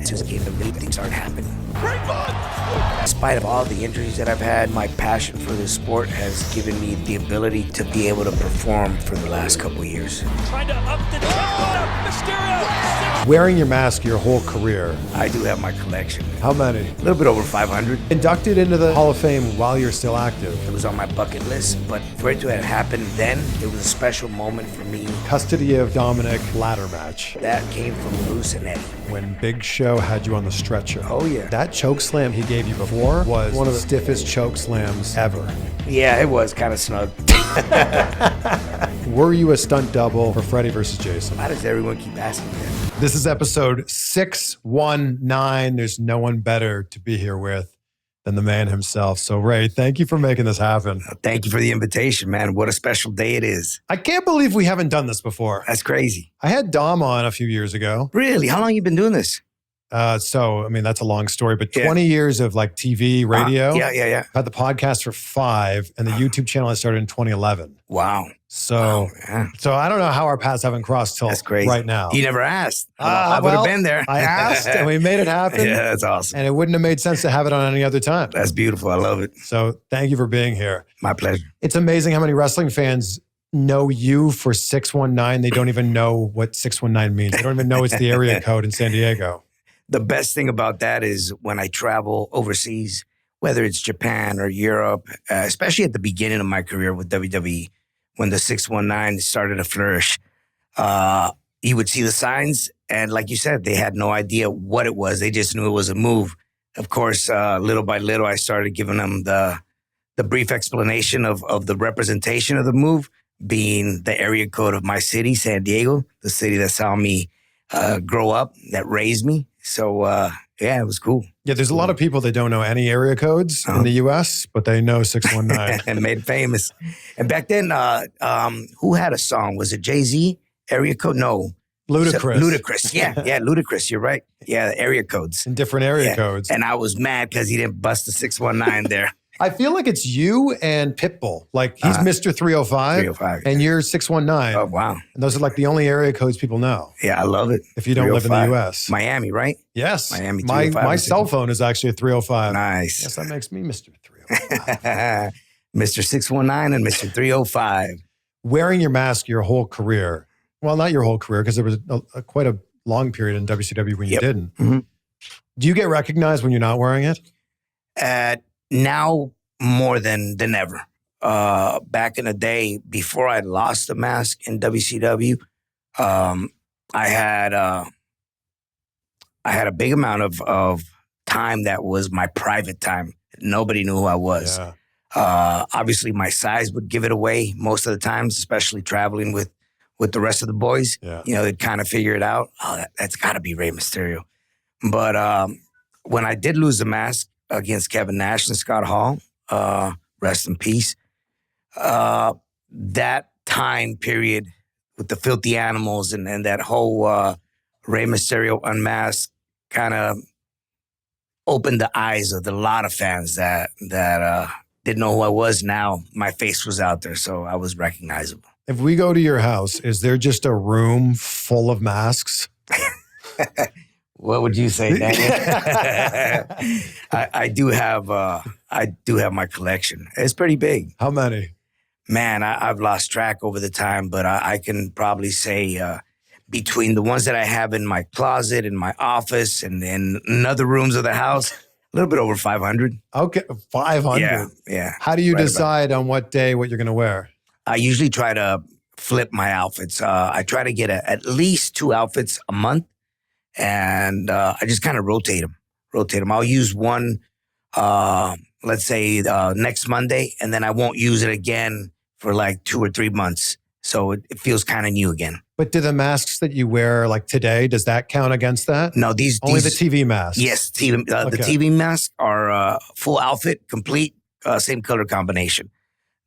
to the game to really things start happening. In spite of all the injuries that I've had, my passion for this sport has given me the ability to be able to perform for the last couple of years. Trying to up the tempo. Mysterio. Wearing your mask your whole career. I do have my collection. How many? A little bit over 500. Inducted into the Hall of Fame while you're still active. It was on my bucket list, but for it to have happened then, it was a special moment for me. Custody of Dominic ladder match. That came from Bruce and Eddie. When Big Show had you on the stretcher. Oh, yeah. That choke slam he gave you before was one of the stiffest choke slams ever. Yeah, it was kind of snug. Were you a stunt double for Freddy versus Jason? Why does everyone keep asking that? This is episode 619. There's no one better to be here with than the man himself. So, Ray, thank you for making this happen. Thank you for the invitation, man. What a special day it is. I can't believe we haven't done this before. That's crazy. I had Dom on a few years ago. Really? How long you been doing this? So, I mean, that's a long story, but 20 years of like TV, radio. Yeah. I've had the podcast for 5, and the YouTube channel I started in 2011. Wow. So, Yeah. so I don't know how our paths haven't crossed till That's crazy. right now. You never asked. I would have been there. I asked, and we made it happen. Yeah, that's awesome. And it wouldn't have made sense to have it on any other time. That's beautiful. I love it. So thank you for being here. My pleasure. It's amazing how many wrestling fans know you for 619. They don't even know what 619 means. They don't even know it's the area code in San Diego. The best thing about that is when I travel overseas, whether it's Japan or Europe, especially at the beginning of my career with WWE, when the 619 started to flourish, you would see the signs. And like you said, they had no idea what it was. They just knew it was a move. Of course, little by little, I started giving them the brief explanation of the representation of the move being the area code of my city, San Diego, the city that saw me grow up, that raised me. So, yeah, it was cool. Yeah, there's a lot of people that don't know any area codes in the U.S., but they know 619. And made it famous. And back then, who had a song? Was it Jay-Z? Area code? No. Ludacris. Ludacris. Yeah, Ludacris. You're right. Yeah, the area codes. In different area codes. And I was mad because he didn't bust the 619 there. I feel like it's you and Pitbull. Like he's Mr. 305, 305, and you're 619. Oh, wow. And those are like the only area codes people know. Yeah, I love it. If you don't live in the U.S. Miami, right? Yes. Miami My 305. cell phone is actually a 305. Nice. Yes, that makes me Mr. 305. Mr. 619 and Mr. 305. Wearing your mask your whole career. Well, not your whole career, because there was quite a long period in WCW when you didn't. Mm-hmm. Do you get recognized when you're not wearing it? Now more than ever. Back in the day, before I lost the mask in WCW, I had a big amount of time that was my private time. Nobody knew who I was. Yeah. Obviously, my size would give it away most of the times, especially traveling with the rest of the boys. Yeah. You know, they'd kind of figure it out. Oh, that's got to be Rey Mysterio. But when I did lose the mask against Kevin Nash and Scott Hall, rest in peace, that time period with the Filthy Animals and that whole Rey Mysterio unmasked kind of opened the eyes of a lot of fans that didn't know who I was. Now my face was out there, so I was recognizable. If we go to your house, is there just a room full of masks? What would you say, Daniel? I do have my collection. It's pretty big. How many? Man, I've lost track over the time, but I can probably say between the ones that I have in my closet, in my office, and in other rooms of the house, a little bit over 500. Okay, 500. Yeah. How do you Right decide on what day what you're going to wear? I usually try to flip my outfits. I try to get at least 2 outfits a month, and I just kind of rotate them. I'll use one, let's say next Monday, and then I won't use it again for like 2 or 3 months. So it feels kind of new again. But do the masks that you wear like today, does that count against that? No, Only the TV masks? Yes, the TV masks are full outfit, complete, same color combination.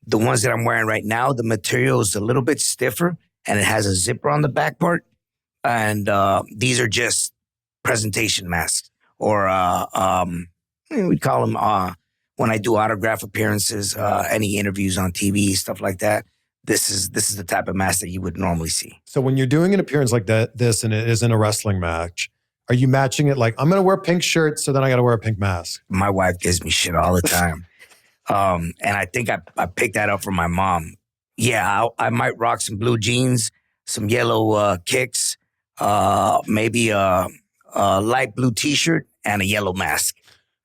The ones that I'm wearing right now, the material is a little bit stiffer and it has a zipper on the back part. And these are just presentation masks, or we'd call them when I do autograph appearances, any interviews on TV, stuff like that. This is the type of mask that you would normally see. So when you're doing an appearance like this and it isn't a wrestling match, Are you matching it like, I'm going to wear pink shirts, so then I got to wear a pink mask? My wife gives me shit all the time. And I think I picked that up from my mom. Yeah, I might rock some blue jeans, some yellow kicks, maybe a light blue T-shirt and a yellow mask.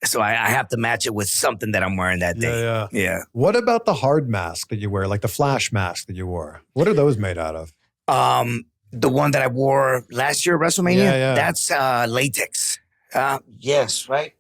So I have to match it with something that I'm wearing that day. Yeah. What about the hard mask that you wear, like the flash mask that you wore? What are those made out of? The one that I wore last year at WrestleMania, Yeah. that's latex. Yes, right?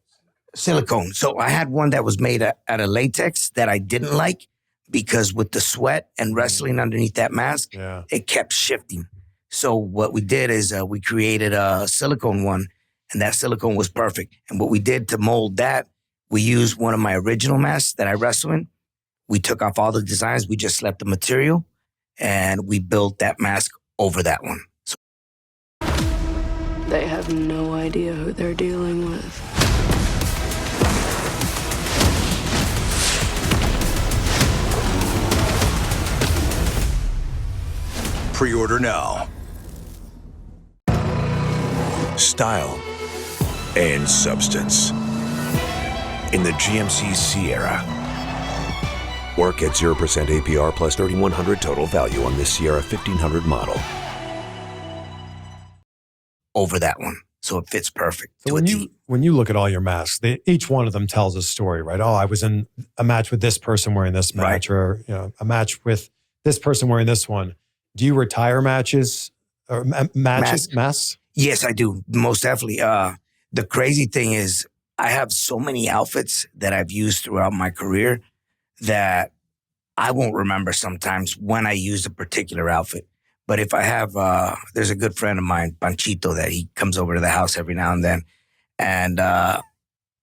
Silicone. So I had one that was made out of latex that I didn't like because with the sweat and wrestling underneath that mask, it kept shifting. So what we did is we created a silicone one, and that silicone was perfect. And what we did to mold that, we used one of my original masks that I wrestle in. We took off all the designs. We just left the material, and we built that mask over that one. So they have no idea who they're dealing with. Pre-order now. Style and substance in the GMC Sierra. Work at 0% APR plus 3,100 total value on this Sierra 1500 model. Over that one, so it fits perfect. So when you look at all your masks, each one of them tells a story, right? Oh, I was in a match with this person wearing this match, or a match with this person wearing this one. Do you retire matches or masks? Yes, I do. Most definitely. The crazy thing is I have so many outfits that I've used throughout my career that I won't remember sometimes when I used a particular outfit. But if I have, there's a good friend of mine, Panchito, that he comes over to the house every now and then. And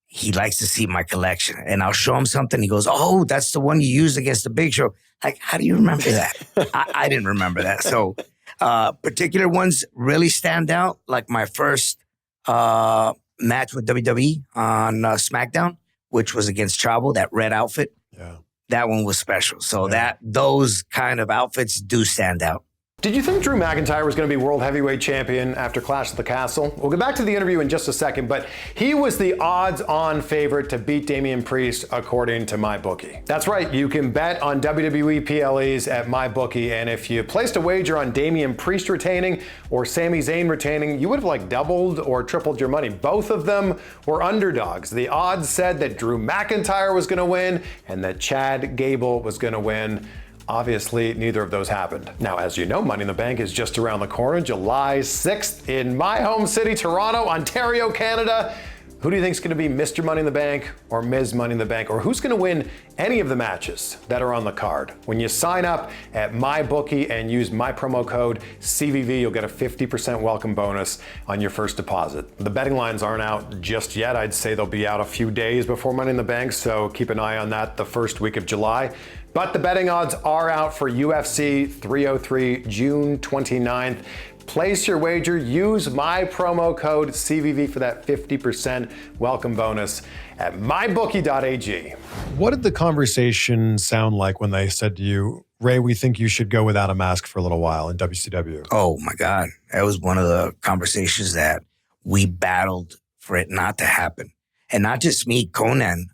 he likes to see my collection. And I'll show him something. He goes, oh, that's the one you used against the Big Show. Like, how do you remember that? I didn't remember that. So particular ones really stand out. Like my first match with WWE on SmackDown, which was against Chavo, that red outfit. Yeah. That one was special. So those kind of outfits do stand out. Did you think Drew McIntyre was going to be World Heavyweight Champion after Clash at the Castle? We'll get back to the interview in just a second, but he was the odds-on favorite to beat Damian Priest, according to MyBookie. That's right, you can bet on WWE PLEs at MyBookie, and if you placed a wager on Damian Priest retaining or Sami Zayn retaining, you would have doubled or tripled your money. Both of them were underdogs. The odds said that Drew McIntyre was going to win and that Chad Gable was going to win. Obviously, neither of those happened. Now, as you know, Money in the Bank is just around the corner, July 6th in my home city, Toronto, Ontario, Canada. Who do you think is going to be Mr. Money in the Bank or Ms. Money in the Bank? Or who's going to win any of the matches that are on the card? When you sign up at MyBookie and use my promo code CVV, you'll get a 50% welcome bonus on your first deposit. The betting lines aren't out just yet. I'd say they'll be out a few days before Money in the Bank, so keep an eye on that the first week of July. But the betting odds are out for UFC 303, June 29th. Place your wager, use my promo code CVV for that 50% welcome bonus at mybookie.ag. What did the conversation sound like when they said to you, Ray, we think you should go without a mask for a little while in WCW? Oh my God. That was one of the conversations that we battled for it not to happen. And not just me, Conan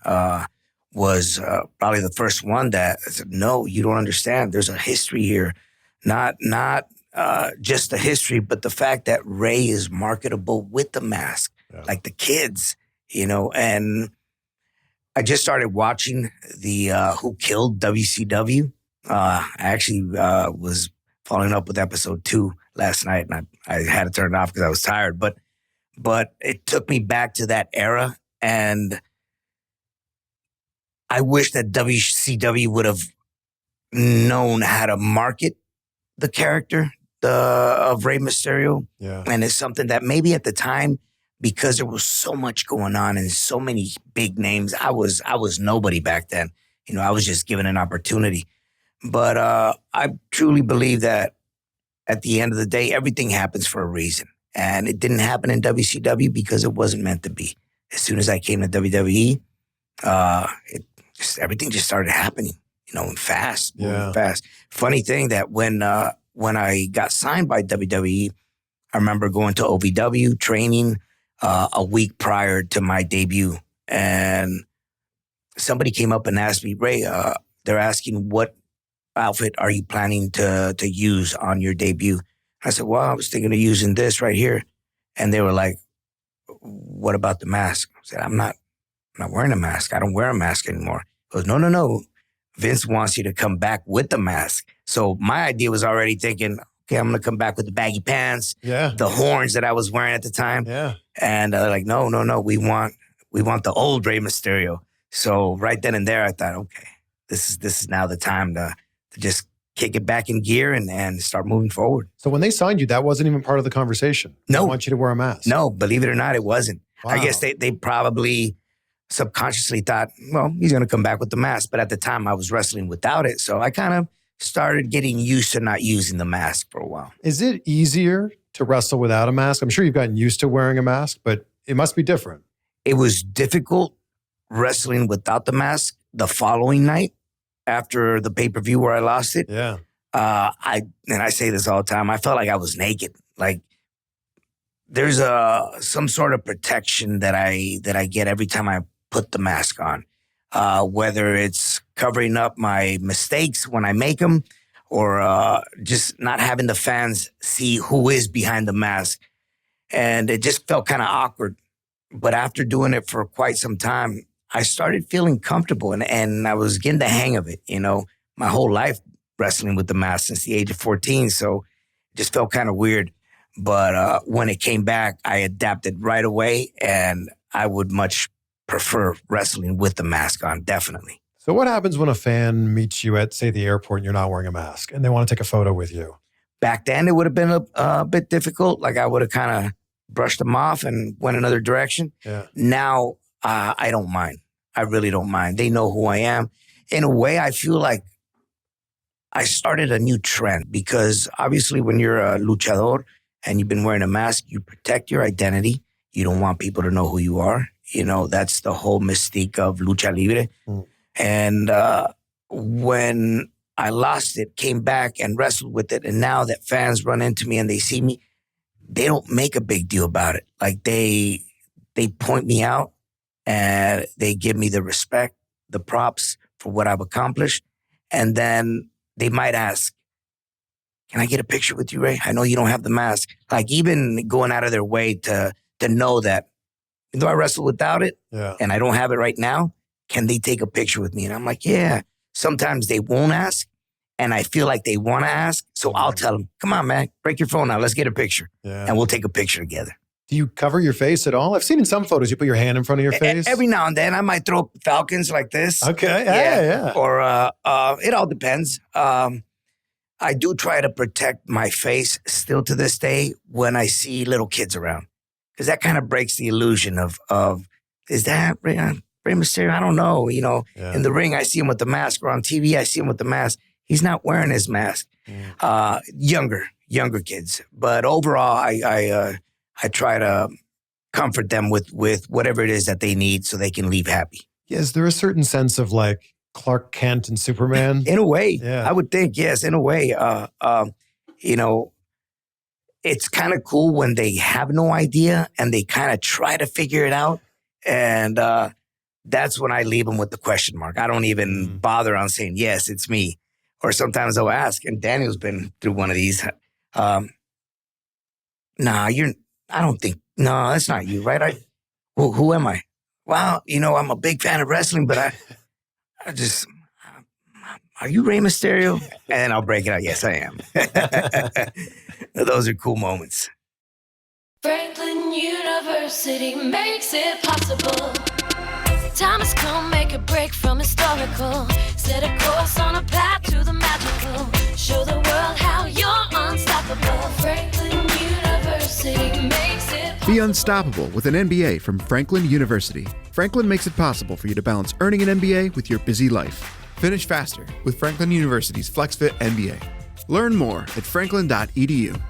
was probably the first one that said, no, you don't understand. There's a history here. Not just the history, but the fact that Ray is marketable with the mask, like the kids, and I just started watching the Who Killed WCW. I actually was following up with episode 2 last night, and I had to turn it off because I was tired, but it took me back to that era, and I wish that WCW would have known how to market the character of Rey Mysterio. Yeah. And it's something that maybe at the time, because there was so much going on and so many big names, I was nobody back then. I was just given an opportunity. But I truly believe that at the end of the day, everything happens for a reason. And it didn't happen in WCW because it wasn't meant to be. As soon as I came to WWE, everything just started happening, fast, moving fast. Funny thing that when I got signed by WWE, I remember going to OVW, training, a week prior to my debut. And somebody came up and asked me, Ray, they're asking what outfit are you planning to use on your debut? I said, well, I was thinking of using this right here. And they were like, what about the mask? I said, I'm not wearing a mask. I don't wear a mask anymore. He goes, no. Vince wants you to come back with the mask. So my idea was already thinking, okay, I'm going to come back with the baggy pants, the horns that I was wearing at the time. Yeah. And they're like, no, we want the old Rey Mysterio. So right then and there, I thought, okay, this is now the time to just kick it back in gear and start moving forward. So when they signed you, that wasn't even part of the conversation. No. They want you to wear a mask. No, believe it or not, it wasn't. Wow. I guess they probably subconsciously thought, well, he's going to come back with the mask. But at the time, I was wrestling without it. So I kind of started getting used to not using the mask for a while. Is it easier to wrestle without a mask? I'm sure you've gotten used to wearing a mask, but it must be different. It was difficult wrestling without the mask the following night after the pay-per-view where I lost it. Yeah. I say this all the time. I felt like I was naked. Like there's some sort of protection that I get every time I put the mask on, whether it's covering up my mistakes when I make them, or just not having the fans see who is behind the mask. And it just felt kind of awkward. But after doing it for quite some time, I started feeling comfortable and I was getting the hang of it. You know, my whole life wrestling with the mask since the age of 14. So it just felt kind of weird. But when it came back, I adapted right away, and I would much prefer wrestling with the mask on, definitely. So what happens when a fan meets you at, say, the airport and you're not wearing a mask and they want to take a photo with you? Back then, it would have been a bit difficult. Like I would have kind of brushed them off and went another direction. Yeah. Now, I don't mind. I really don't mind. They know who I am. In a way, I feel like I started a new trend because obviously when you're a luchador and you've been wearing a mask, you protect your identity. You don't want people to know who you are. You know, that's the whole mystique of lucha libre. Mm. And when I lost it, came back and wrestled with it, and now that fans run into me and they see me, they don't make a big deal about it. Like they point me out and they give me the respect, the props for what I've accomplished. And then they might ask, can I get a picture with you, Ray? I know you don't have the mask. Like even going out of their way to know that even though I wrestle without it and I don't have it right now, can they take a picture with me? And I'm like, yeah. Sometimes they won't ask, and I feel like they want to ask. So I'll tell them, come on, man, break your phone out. Let's get a picture. Yeah. And we'll take a picture together. Do you cover your face at all? I've seen in some photos you put your hand in front of your face. Every now and then I might throw falcons like this. Okay. Yeah. Or it all depends. I do try to protect my face still to this day when I see little kids around. Because that kind of breaks the illusion of is that Rey Mysterio? I don't know. You know, in the ring, I see him with the mask, or on TV, I see him with the mask. He's not wearing his mask. Younger kids. But overall, I try to comfort them with whatever it is that they need so they can leave happy. Yeah, is there a certain sense of like Clark Kent and Superman? In a way, I would think, yes, in a way. You know, it's kind of cool when they have no idea and they kind of try to figure it out. And that's when I leave them with the question mark. I don't even bother on saying, yes, it's me. Or sometimes they'll ask, and Daniel's been through one of these. I don't think, no, that's not you, right? Who am I? Well, you know, I'm a big fan of wrestling, but I just, are you Rey Mysterio? And then I'll break it out. Yes, I am. Those are cool moments. Franklin University makes it possible. Time has come, make a break from historical. Set a course on a path to the magical. Show the world how you're unstoppable. Franklin University makes it possible. Be unstoppable with an MBA from Franklin University. Franklin makes it possible for you to balance earning an MBA with your busy life. Finish faster with Franklin University's FlexFit MBA. Learn more at franklin.edu.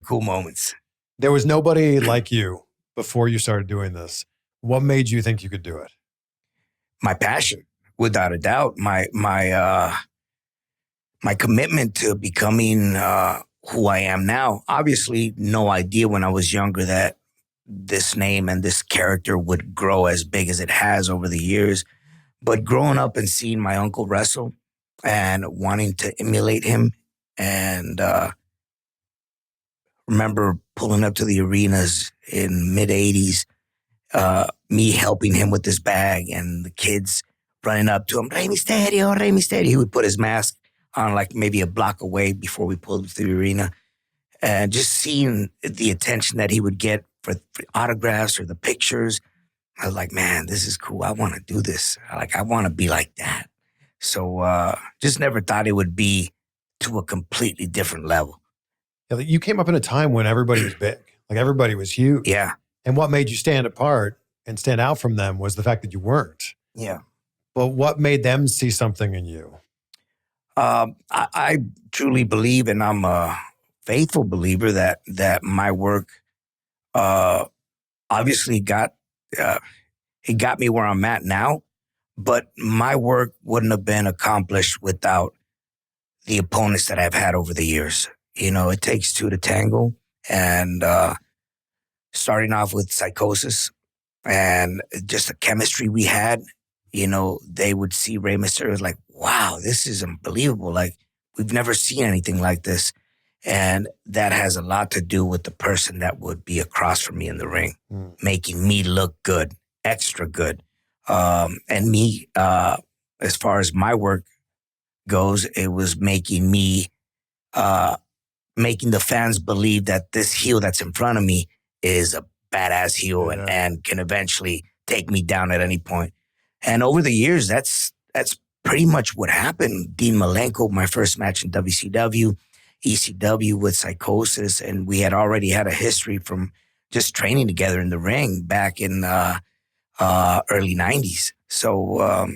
Cool moments. There was nobody like you before you started doing this. What made you think you could do it? My passion, without a doubt. My commitment to becoming who I am now. Obviously, no idea when I was younger that this name and this character would grow as big as it has over the years. But growing up and seeing my uncle wrestle and wanting to emulate him, and remember pulling up to the arenas in mid-'80s, me helping him with his bag and the kids running up to him, Rey Mysterio, Rey Mysterio. He would put his mask on like maybe a block away before we pulled to the arena. And just seeing the attention that he would get for autographs or the pictures, I was like, man, this is cool. I want to do this. I want to be like that. So just never thought it would be to a completely different level. Yeah, you came up in a time when everybody was big. Like everybody was huge. Yeah. And what made you stand apart and stand out from them was the fact that you weren't. Yeah. But what made them see something in you? I truly believe, and I'm a faithful believer, that my work obviously got me where I'm at now, but my work wouldn't have been accomplished without the opponents that I've had over the years. You know, it takes two to tango, and starting off with Psychosis and just the chemistry we had, you know, they would see Rey Mysterio like, wow, this is unbelievable. Like, we've never seen anything like this. And that has a lot to do with the person that would be across from me in the ring, making me look good, extra good. And me, as far as my work goes, it was making me, making the fans believe that this heel that's in front of me is a badass heel and can eventually take me down at any point. And over the years, that's pretty much what happened. Dean Malenko, my first match in WCW, ECW with Psychosis, and we had already had a history from just training together in the ring back in early 90s. So,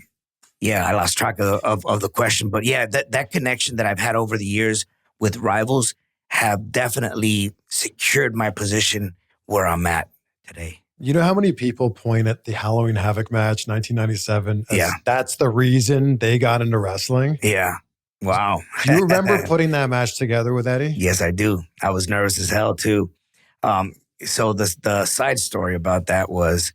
yeah, I lost track of the question. But yeah, that connection that I've had over the years with rivals have definitely secured my position where I'm at today. You know how many people point at the Halloween Havoc match, 1997? Yeah. That's the reason they got into wrestling? Yeah. Wow. Do you remember putting that match together with Eddie? Yes, I do. I was nervous as hell, too. So the side story about that was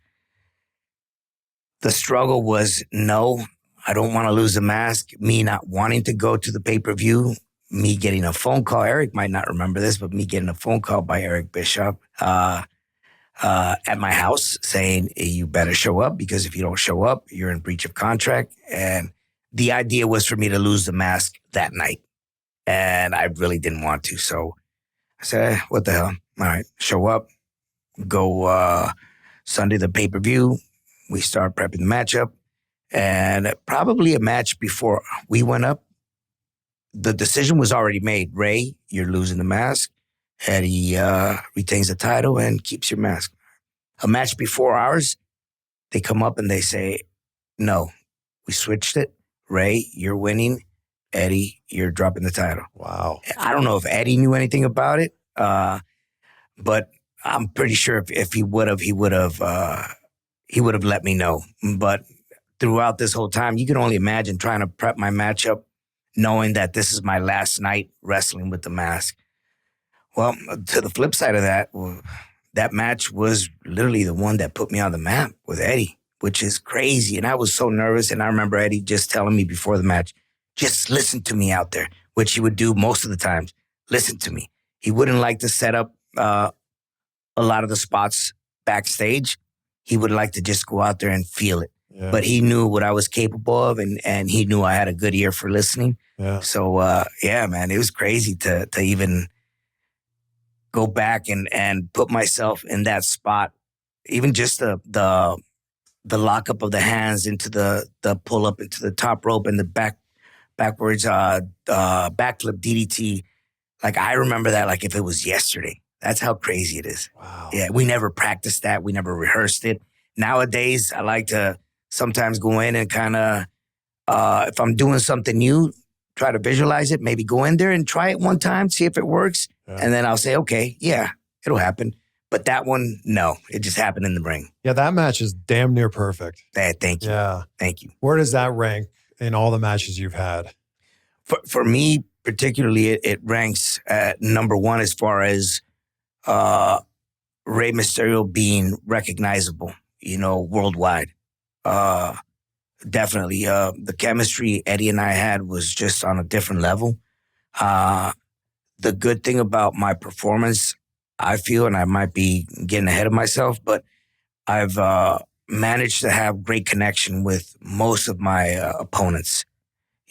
the struggle was, no, I don't want to lose the mask. Me not wanting to go to the pay-per-view. Me getting a phone call. Eric might not remember this, but me getting a phone call by Eric Bischoff at my house saying, you better show up, because if you don't show up, you're in breach of contract. And the idea was for me to lose the mask that night. And I really didn't want to. So I said, what the hell? All right, show up, go Sunday, the pay-per-view. We start prepping the matchup. And probably a match before we went up, the decision was already made. Ray, you're losing the mask. Eddie retains the title and keeps your mask. A match before ours, they come up and they say, no, we switched it. Ray, you're winning. Eddie, you're dropping the title. Wow. I don't know if Eddie knew anything about it, but I'm pretty sure if he would have let me know. But throughout this whole time, you can only imagine trying to prep my matchup, knowing that this is my last night wrestling with the mask. Well, to the flip side of that, that match was literally the one that put me on the map with Eddie, which is crazy. And I was so nervous. And I remember Eddie just telling me before the match, just listen to me out there, which he would do most of the times. Listen to me. He wouldn't like to set up a lot of the spots backstage. He would like to just go out there and feel it. Yeah. But he knew what I was capable of, and he knew I had a good ear for listening. Yeah. So, yeah, man, it was crazy to even go back and put myself in that spot. Even just the lockup of the hands into the pull up into the top rope and the backwards backflip DDT. Like, I remember that like if it was yesterday. That's how crazy it is. Wow. Yeah, we never practiced that. We never rehearsed it. Nowadays, I like to sometimes go in and kind of, if I'm doing something new, try to visualize it, maybe go in there and try it one time, see if it works. Yeah. And then I'll say, okay, yeah, it'll happen. But that one, no, it just happened in the ring. Yeah, that match is damn near perfect. Thank you. Yeah. Thank you. Where does that rank in all the matches you've had? For me particularly, it ranks at number one as far as Rey Mysterio being recognizable, worldwide. Definitely. The chemistry Eddie and I had was just on a different level. The good thing about my performance, I feel, and I might be getting ahead of myself, but I've managed to have great connection with most of my opponents.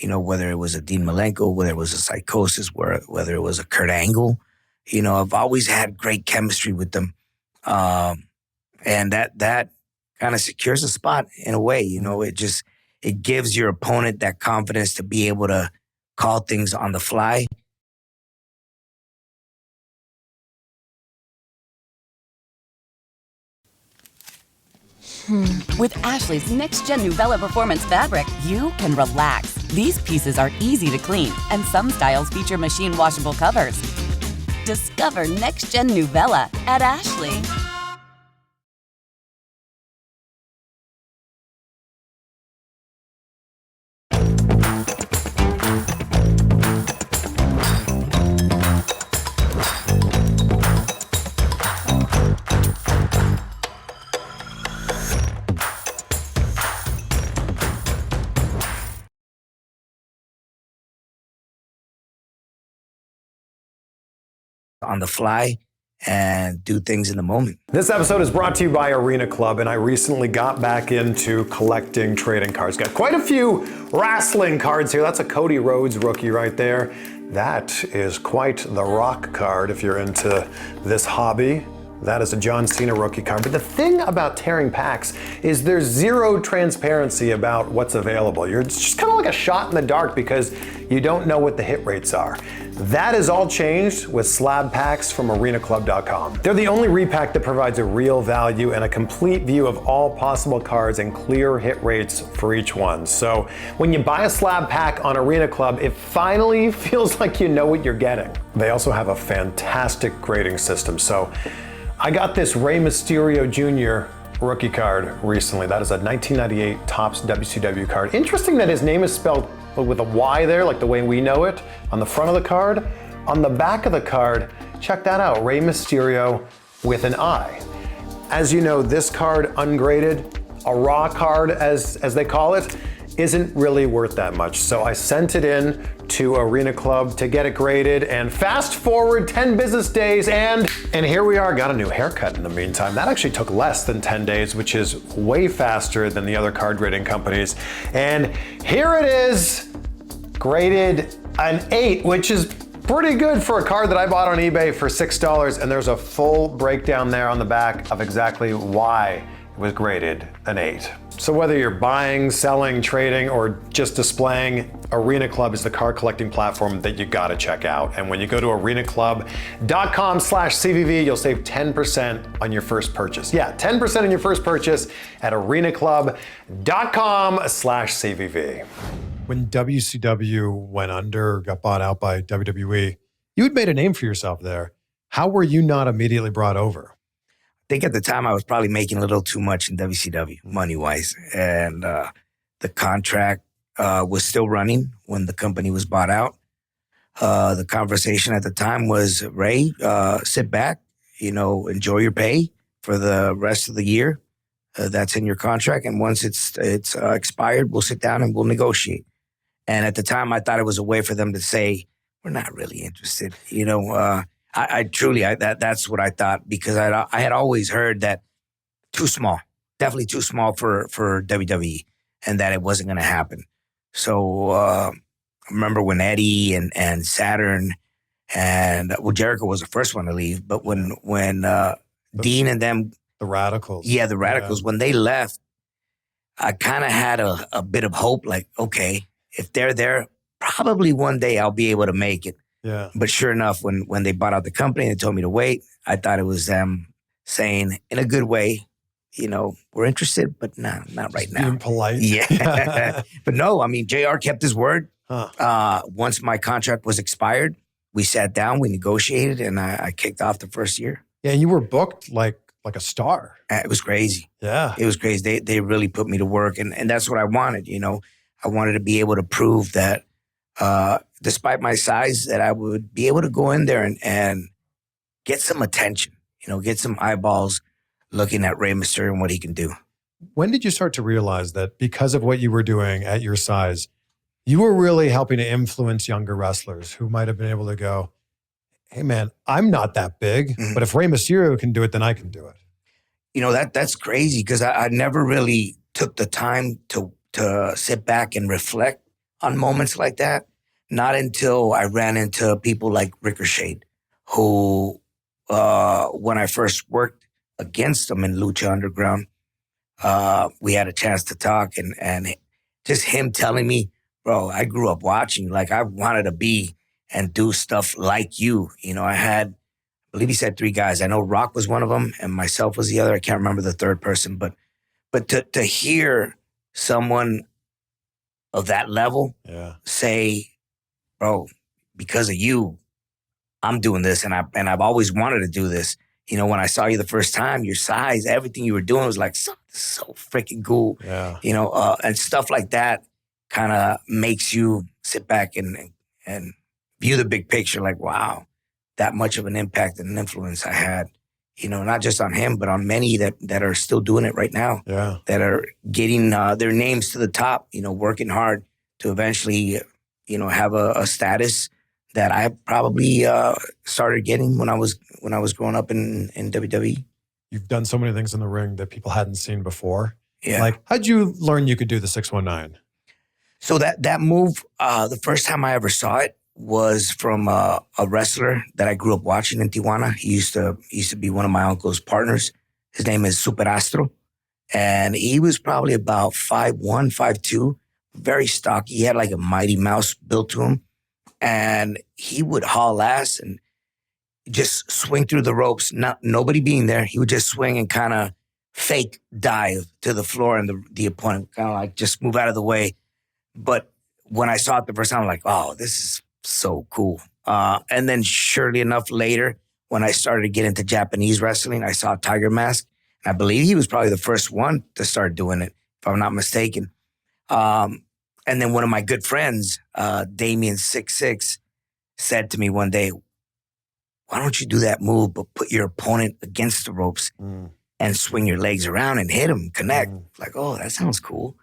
Whether it was a Dean Malenko, whether it was a Psychosis, whether it was a Kurt Angle, I've always had great chemistry with them. And that kind of secures a spot in a way, it gives your opponent that confidence to be able to call things on the fly. With Ashley's next-gen Nuvella Performance fabric, you can relax. These pieces are easy to clean, and some styles feature machine washable covers. Discover next-gen Nuvella at Ashley. On the fly and do things in the moment. This episode is brought to you by Arena Club, and I recently got back into collecting trading cards. Got quite a few wrestling cards here. That's a Cody Rhodes rookie right there. That is quite the rock card if you're into this hobby. That is a John Cena rookie card. But the thing about tearing packs is there's zero transparency about what's available. It's just kind of like a shot in the dark because you don't know what the hit rates are. That is all changed with slab packs from arenaclub.com. They're the only repack that provides a real value and a complete view of all possible cards and clear hit rates for each one. So when you buy a slab pack on Arena Club, it finally feels like you know what you're getting. They also have a fantastic grading system. So I got this Rey Mysterio Jr. rookie card recently. That is a 1998 Topps WCW card. Interesting that his name is spelled with a Y there, like the way we know it, on the front of the card. On the back of the card, check that out, Rey Mysterio with an I. As you know, this card, ungraded, a raw card as they call it, isn't really worth that much. So I sent it in to Arena Club to get it graded, and fast forward 10 business days and here we are. Got a new haircut in the meantime. That actually took less than 10 days, which is way faster than the other card grading companies. And here it is, graded an 8, which is pretty good for a card that I bought on eBay for $6. And there's a full breakdown there on the back of exactly why it was graded an 8. So whether you're buying, selling, trading, or just displaying, Arena Club is the card collecting platform that you gotta check out. And when you go to arenaclub.com/CVV, you'll save 10% on your first purchase. Yeah, 10% on your first purchase at arenaclub.com/CVV. When WCW went under, got bought out by WWE, you had made a name for yourself there. How were you not immediately brought over? I think at the time I was probably making a little too much in WCW, money-wise. And the contract was still running when the company was bought out. The conversation at the time was, Ray, sit back, enjoy your pay for the rest of the year. That's in your contract. And once it's expired, we'll sit down and we'll negotiate. And at the time, I thought it was a way for them to say, we're not really interested. I truly, that's what I thought, because I had always heard that too small, definitely too small for WWE, and that it wasn't going to happen. So I remember when Eddie and Saturn and Jericho was the first one to leave, but when Dean and them, the Radicals, the Radicals, when they left, I kind of had a bit of hope, like, okay, if they're there, probably one day I'll be able to make it. Yeah. But sure enough, when they bought out the company and they told me to wait, I thought it was them saying in a good way, we're interested, but not right now. Being polite. Yeah. But no, I mean, JR kept his word. Huh. Once my contract was expired, we sat down, we negotiated, and I kicked off the first year. Yeah, you were booked like a star. It was crazy. Yeah. It was crazy. They really put me to work, and that's what I wanted, I wanted to be able to prove that despite my size, that I would be able to go in there and get some attention, get some eyeballs looking at Rey Mysterio and what he can do. When did you start to realize that because of what you were doing at your size, you were really helping to influence younger wrestlers who might have been able to go, hey man, I'm not that big, but if Rey Mysterio can do it, then I can do it. That's crazy because I never really took the time to sit back and reflect on moments like that. Not until I ran into people like Ricochet, who, when I first worked against him in Lucha Underground, we had a chance to talk and just him telling me, bro, I grew up watching, like I wanted to be and do stuff like you. I believe he said 3 guys. I know Rock was one of them and myself was the other. I can't remember the third person, but to hear someone of that level say, bro, because of you, I'm doing this and I've always wanted to do this. When I saw you the first time, your size, everything you were doing was like so freaking cool. Yeah. And stuff like that kind of makes you sit back and view the big picture. Like, wow, that much of an impact and an influence I had. Not just on him, but on many that are still doing it right now. Yeah. That are getting their names to the top. Working hard to eventually, have a status that I probably started getting when I was growing up in WWE. You've done so many things in the ring that people hadn't seen before. Yeah. Like, how'd you learn you could do the 619? So that move, the first time I ever saw it was from a wrestler that I grew up watching in Tijuana. He used to be one of my uncle's partners. His name is Super Astro. And he was probably about 5'1", 5'2", very stocky. He had like a Mighty Mouse built to him. And he would haul ass and just swing through the ropes, nobody being there. He would just swing and kind of fake dive to the floor and the opponent kind of like just move out of the way. But when I saw it the first time, I'm like, oh, this is so cool. And then surely enough later, when I started to get into Japanese wrestling, I saw Tiger Mask. And I believe he was probably the first one to start doing it, if I'm not mistaken. And then one of my good friends, Damien 66, said to me one day, why don't you do that move, but put your opponent against the ropes and swing your legs around and hit him, connect. Like, oh, that sounds cool.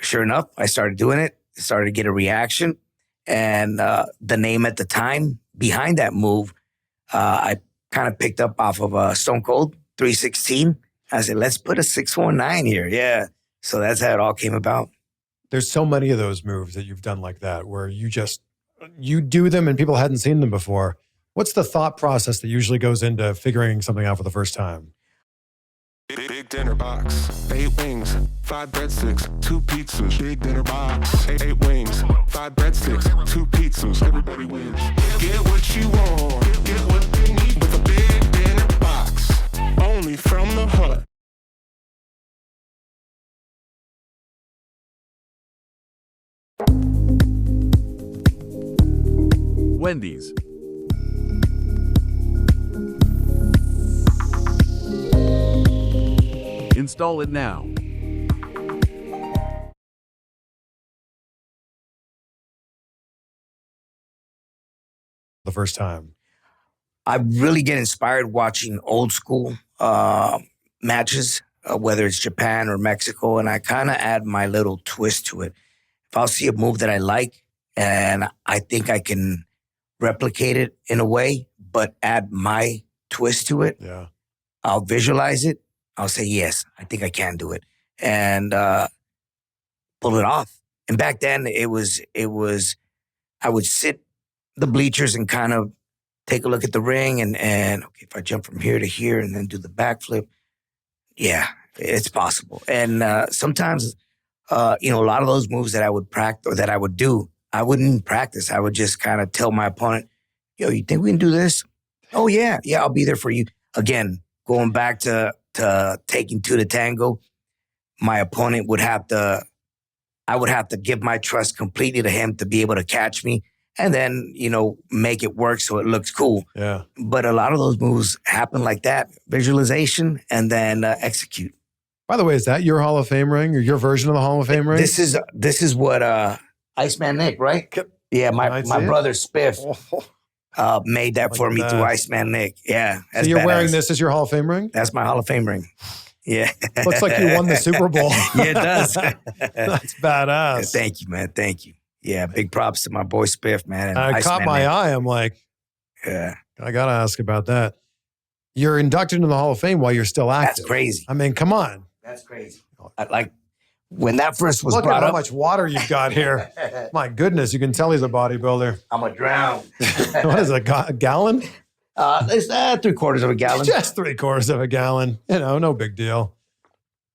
Sure enough, I started doing it, started to get a reaction. And the name at the time behind that move, I kind of picked up off of Stone Cold 316. I said, let's put a 619 here. Yeah. So that's how it all came about. There's so many of those moves that you've done like that where you do them and people hadn't seen them before. What's the thought process that usually goes into figuring something out for the first time? Big dinner box, 8 wings, 5 breadsticks, 2 pizzas. Big dinner box, 8 wings, 5 breadsticks, 2 pizzas. Everybody wins. Get what you want, get what they need with a big dinner box. Only from the Hut. Wendy's. Install it now. The first time. I really get inspired watching old school matches, whether it's Japan or Mexico, and I kind of add my little twist to it. If I'll see a move that I like and I think I can replicate it in a way, but add my twist to it, I'll visualize it. I'll say, yes, I think I can do it. And pull it off. And back then it was, I would sit the bleachers and kind of take a look at the ring and okay, if I jump from here to here and then do the backflip, yeah, it's possible. And sometimes, a lot of those moves that I would practice or that I would do, I wouldn't practice. I would just kind of tell my opponent, yo, you think we can do this? Oh, yeah, I'll be there for you. Again, going back to taking 2 to tango, my opponent I would have to give my trust completely to him to be able to catch me and then, make it work so it looks cool. Yeah. But a lot of those moves happen like that, visualization and then execute. By the way, is that your Hall of Fame ring or your version of the Hall of Fame ring? This is what Iceman Nick, right? Yeah, my brother Spiff made that for me through Iceman Nick. Yeah. So you're wearing this as your Hall of Fame ring? That's my Hall of Fame ring. Yeah. Looks like you won the Super Bowl. Yeah, it does. That's badass. Thank you, man. Thank you. Yeah, big props to my boy Spiff, man. And I caught my eye. I'm like, yeah, I got to ask about that. You're inducted into the Hall of Fame while you're still active. That's crazy. I mean, come on. That's crazy. Like when that first was Look brought at how up. much water you've got here. My goodness, you can tell he's a bodybuilder. I'm a drown. What is it, a gallon? It's 3/4 of a gallon. Just 3/4 of a gallon. You know, no big deal.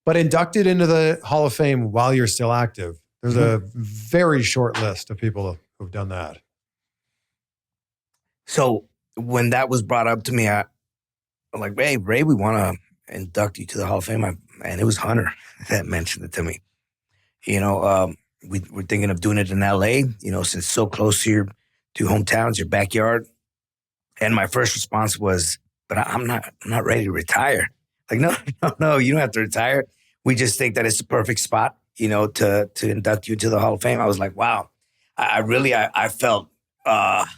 But inducted into the Hall of Fame while you're still active. There's a very short list of people who've done that. So when that was brought up to me, I'm like, hey, Ray, we want to induct you to the Hall of Fame. And it was Hunter that mentioned it to me. You know, we're thinking of doing it in LA, you know, since it's so close to your two hometowns, your backyard. And my first response was, but I'm not ready to retire. Like, no, you don't have to retire. We just think that it's the perfect spot, you know, to induct you to the Hall of Fame. I was like, wow. I felt it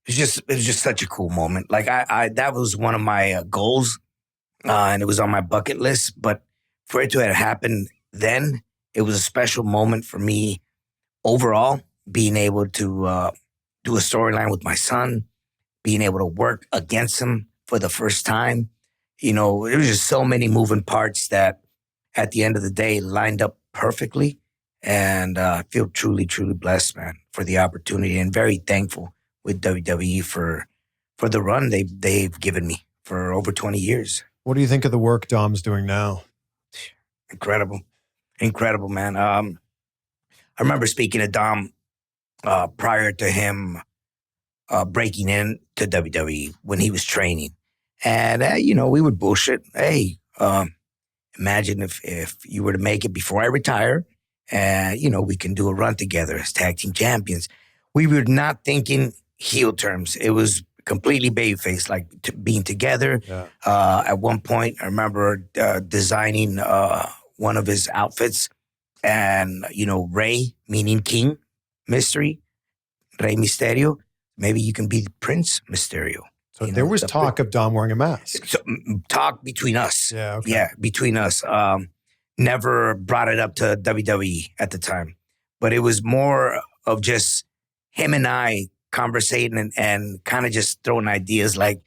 was just such a cool moment. Like that was one of my goals, and it was on my bucket list. But for it to have happened then, it was a special moment for me overall, being able to do a storyline with my son, being able to work against him for the first time. You know, there was just so many moving parts that at the end of the day lined up perfectly. And I feel truly, truly blessed, man, for the opportunity, and very thankful with WWE for the run they've given me for over 20 years. What do you think of the work Dom's doing now? Incredible, man. I remember speaking to Dom prior to him breaking into WWE when he was training. And, you know, we would bullshit. Hey, imagine if you were to make it before I retire, and, you know, we can do a run together as tag team champions. We were not thinking heel terms. It was completely babyface, like being together. Yeah. At one point, I remember designing one of his outfits, and, you know, Rey, meaning King Mystery, Rey Mysterio. Maybe you can be Prince Mysterio. So there was talk of Dom wearing a mask. So, talk between us. Yeah, okay. Yeah, between us. Never brought it up to WWE at the time. But it was more of just him and I conversating and kind of just throwing ideas, like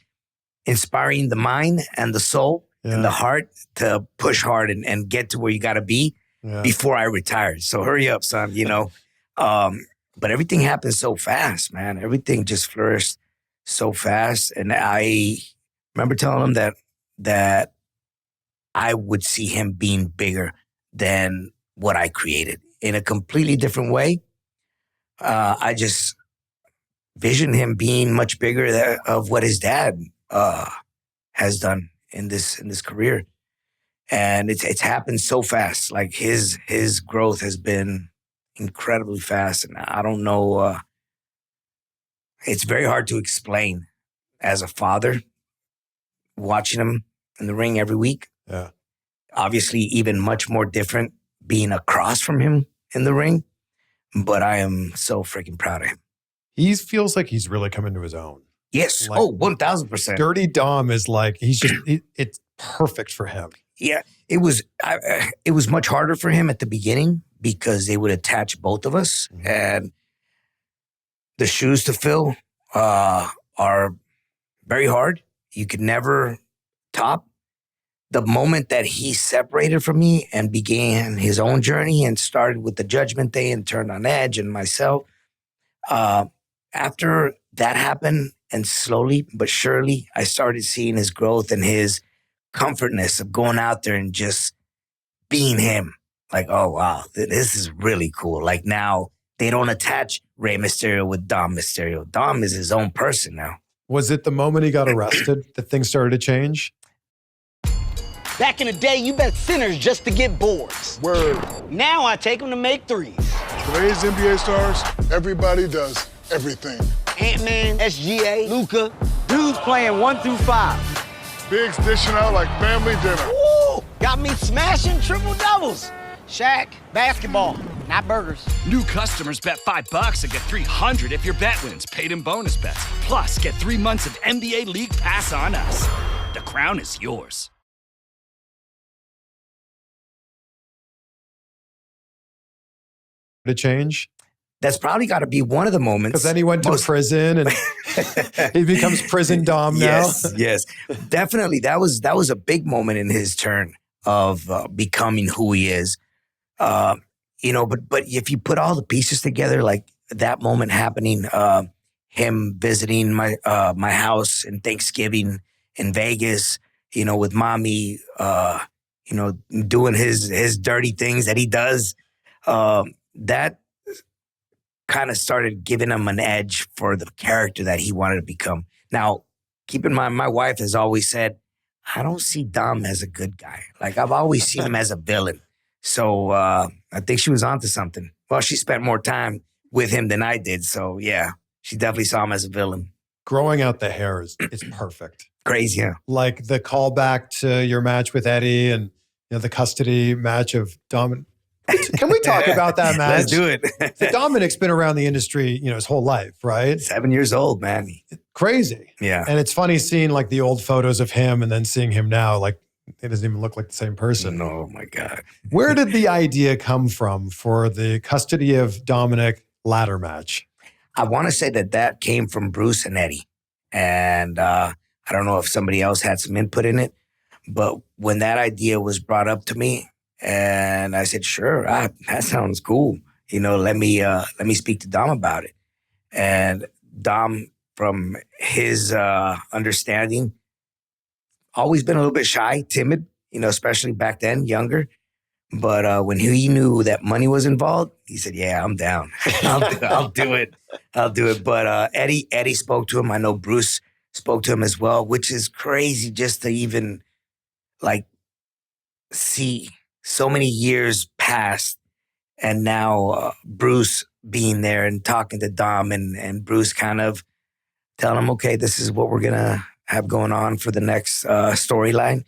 inspiring the mind and the soul and the heart to push hard and get to where you got to be before I retire. So hurry up, son, you know. But everything happened so fast, man. Everything just flourished so fast. And I remember telling him that I would see him being bigger than what I created in a completely different way. I just visioned him being much bigger of what his dad has done in this career. And it's happened so fast. Like his growth has been incredibly fast. And I don't know, it's very hard to explain as a father watching him in the ring every week. Yeah. Obviously, even much more different being across from him in the ring. But I am so freaking proud of him. He feels like he's really come into his own. Yes. Like, 1,000%. Dirty Dom is like, it's perfect for him. Yeah. It was much harder for him at the beginning because they would attach both of us. Mm-hmm. And the shoes to fill are very hard. You could never top. The moment that he separated from me and began his own journey and started with the Judgment Day and turned on Edge and myself, after that happened, and slowly but surely, I started seeing his growth and his comfortness of going out there and just being him. Like, oh, wow, this is really cool. Like now, they don't attach Rey Mysterio with Dom Mysterio. Dom is his own person now. Was it the moment he got arrested that things started to change? Back in the day, you bet sinners just to get boards. Word. Now I take them to make threes. Today's NBA stars, everybody does everything. Ant-Man, SGA, Luka, dudes playing 1 through 5. Bigs dishing out like family dinner. Woo! Got me smashing triple doubles. Shaq, basketball. not burgers. New customers bet $5 and get $300 if your bet wins. Paid in bonus bets. Plus, get 3 months of NBA League Pass on us. The crown is yours. To change? That's probably got to be one of the moments. Because then he went to prison and he becomes prison Dom now. Yes. Definitely. That was a big moment in his turn of becoming who he is. But if you put all the pieces together, like that moment happening, him visiting my house in Thanksgiving in Vegas, with mommy, doing his dirty things that he does, that kind of started giving him an edge for the character that he wanted to become. Now, keep in mind, my wife has always said, I don't see Dom as a good guy. Like, I've always seen him as a villain. So I think she was onto something. Well, she spent more time with him than I did. So, yeah, she definitely saw him as a villain. Growing out the hair is perfect. Crazy, huh? Like the callback to your match with Eddie and the custody match of Dom. Can we talk about that match? Let's do it. So Dominic's been around the industry, his whole life, right? 7 years old, man. Crazy. Yeah. And it's funny seeing like the old photos of him and then seeing him now, like it doesn't even look like the same person. Oh my God. Where did the idea come from for the custody of Dominic ladder match? I want to say that came from Bruce and Eddie. And I don't know if somebody else had some input in it, but when that idea was brought up to me, and I said, sure, that sounds cool. Let me speak to Dom about it. And Dom, from his understanding, always been a little bit shy, timid, especially back then, younger. But when he knew that money was involved, he said, yeah, I'm down. I'll do it. I'll do it. But Eddie spoke to him. I know Bruce spoke to him as well, which is crazy just to even see so many years passed, and now Bruce being there and talking to Dom and Bruce kind of telling him, okay, this is what we're going to have going on for the next storyline.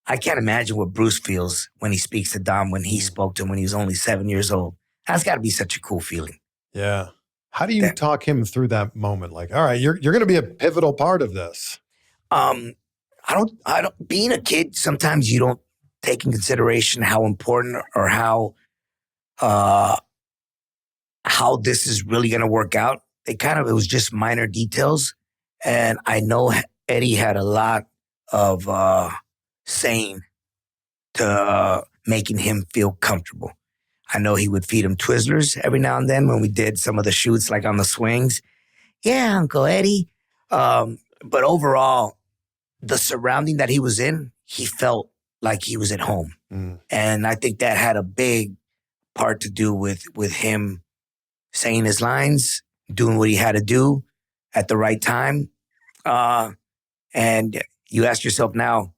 I can't imagine what Bruce feels when he speaks to Dom when he spoke to him when he was only 7 years old. That's got to be such a cool feeling. Yeah. How do you talk him through that moment? Like, all right, you're going to be a pivotal part of this. I don't, being a kid, sometimes you don't take in consideration how important or how this is really going to work out. It was just minor details. And I know Eddie had a lot of saying to making him feel comfortable. I know he would feed him Twizzlers every now and then when we did some of the shoots, like on the swings. Yeah, Uncle Eddie. But overall, the surrounding that he was in, he felt like he was at home. And I think that had a big part to do with him saying his lines, doing what he had to do at the right time. And you ask yourself now,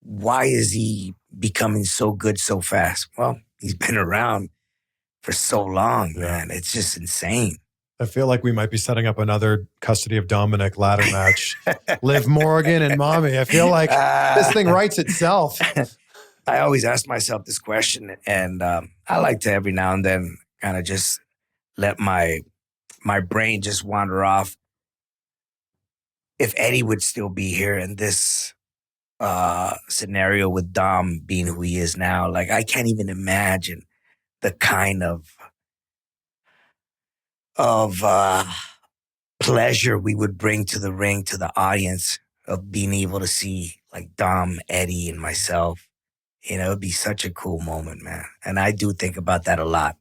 why is he becoming so good so fast? Well, he's been around for so long, man. It's just insane. I feel like we might be setting up another custody of Dominic ladder match. Liv Morgan and Mommy. I feel like this thing writes itself. I always ask myself this question, and I like to every now and then kind of just let my brain just wander off. If Eddie would still be here in this scenario with Dom being who he is now, like I can't even imagine the kind of pleasure we would bring to the ring, to the audience, of being able to see like Dom, Eddie, and myself. It'd be such a cool moment, man. And I do think about that a lot.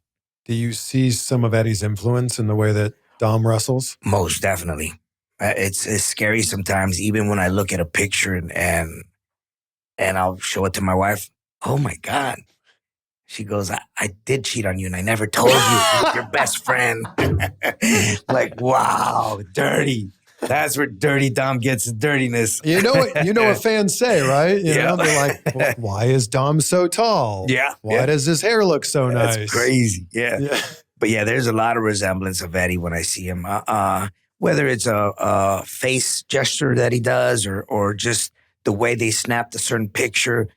Do you see some of Eddie's influence in the way that Dom wrestles? Most definitely. It's scary sometimes, even when I look at a picture and I'll show it to my wife. Oh my God. She goes, I did cheat on you and I never told you. Your best friend. Like, wow, dirty. That's where Dirty Dom gets his dirtiness. You know what fans say, right? They're like, well, why is Dom so tall? Yeah. Why does his hair look so nice? That's crazy. Yeah. But yeah, there's a lot of resemblance of Eddie when I see him. Whether it's a face gesture that he does or just the way they snapped a certain picture,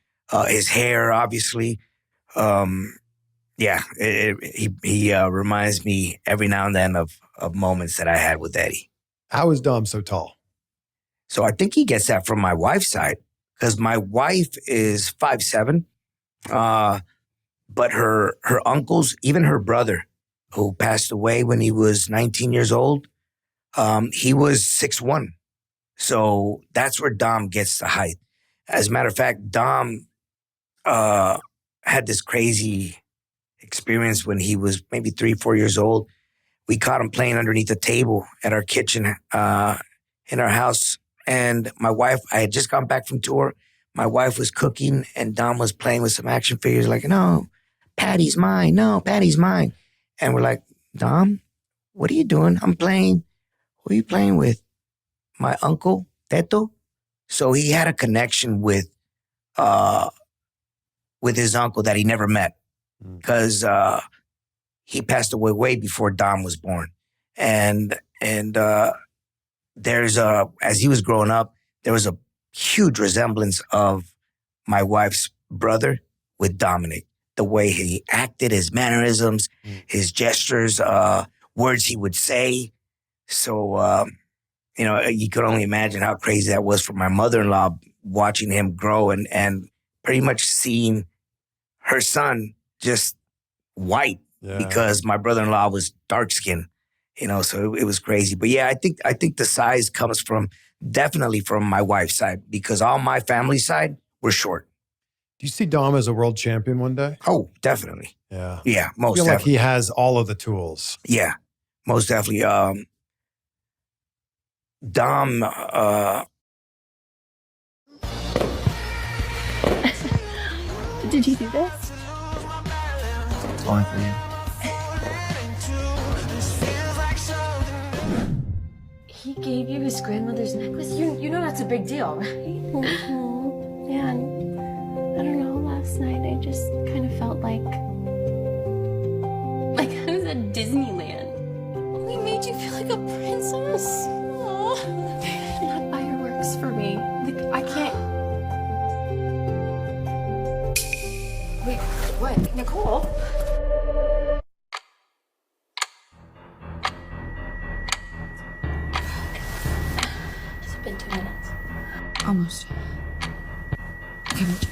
his hair, obviously. Yeah, he reminds me every now and then of moments that I had with Eddie. How is Dom so tall? So I think he gets that from my wife's side because my wife is 5'7", but her uncles, even her brother, who passed away when he was 19 years old, he was 6'1". So that's where Dom gets the height. As a matter of fact, Dom had this crazy experience when he was maybe 3-4 years old. We caught him playing underneath the table at our kitchen in our house. And my wife, I had just gotten back from tour. My wife was cooking and Dom was playing with some action figures like, no, Patty's mine. No, Patty's mine. And we're like, Dom, what are you doing? I'm playing. Who are you playing with? My uncle, Teto. So he had a connection with his uncle that he never met because he passed away way before Dom was born. And there's as he was growing up, there was a huge resemblance of my wife's brother with Dominic. The way he acted, his mannerisms, his gestures, words he would say. So, you could only imagine how crazy that was for my mother-in-law watching him grow and pretty much seeing her son just white because my brother-in-law was dark-skinned. So it was crazy. But yeah, I think the size comes definitely from my wife's side because all my family side were short. Do you see Dom as a world champion one day? Oh, definitely. Yeah. Yeah, most I feel definitely. like he has all of the tools. Yeah, most definitely. Dom, Did you do this? It's only for you. He gave you his grandmother's necklace? You know that's a big deal, right? Yeah, and I don't know, last night I just kind of felt like I was at Disneyland. We made you feel like a princess. Aw. Not fireworks for me. I can't. Wait, what? Nicole? It's been 2 minutes. Almost. Okay, wait.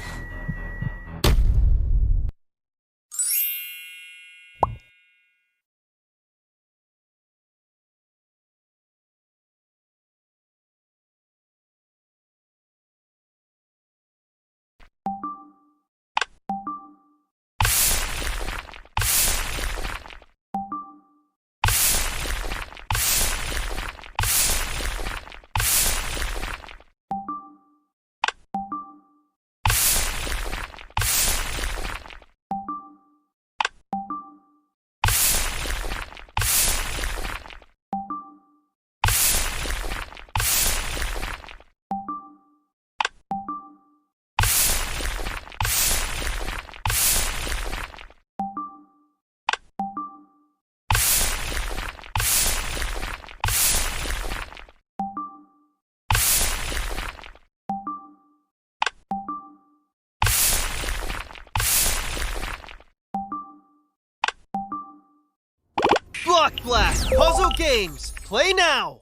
Block Blast Puzzle Games. Play now.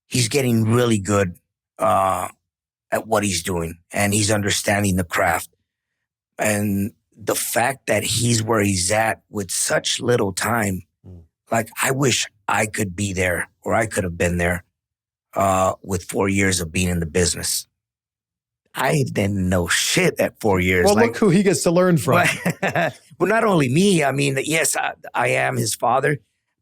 He's getting really good at what he's doing, and he's understanding the craft. And the fact that he's where he's at with such little time, like I wish I could be there or I could have been there with 4 years of being in the business. I didn't know shit at 4 years. Well, look who he gets to learn from. Well, not only me. I mean, yes, I am his father,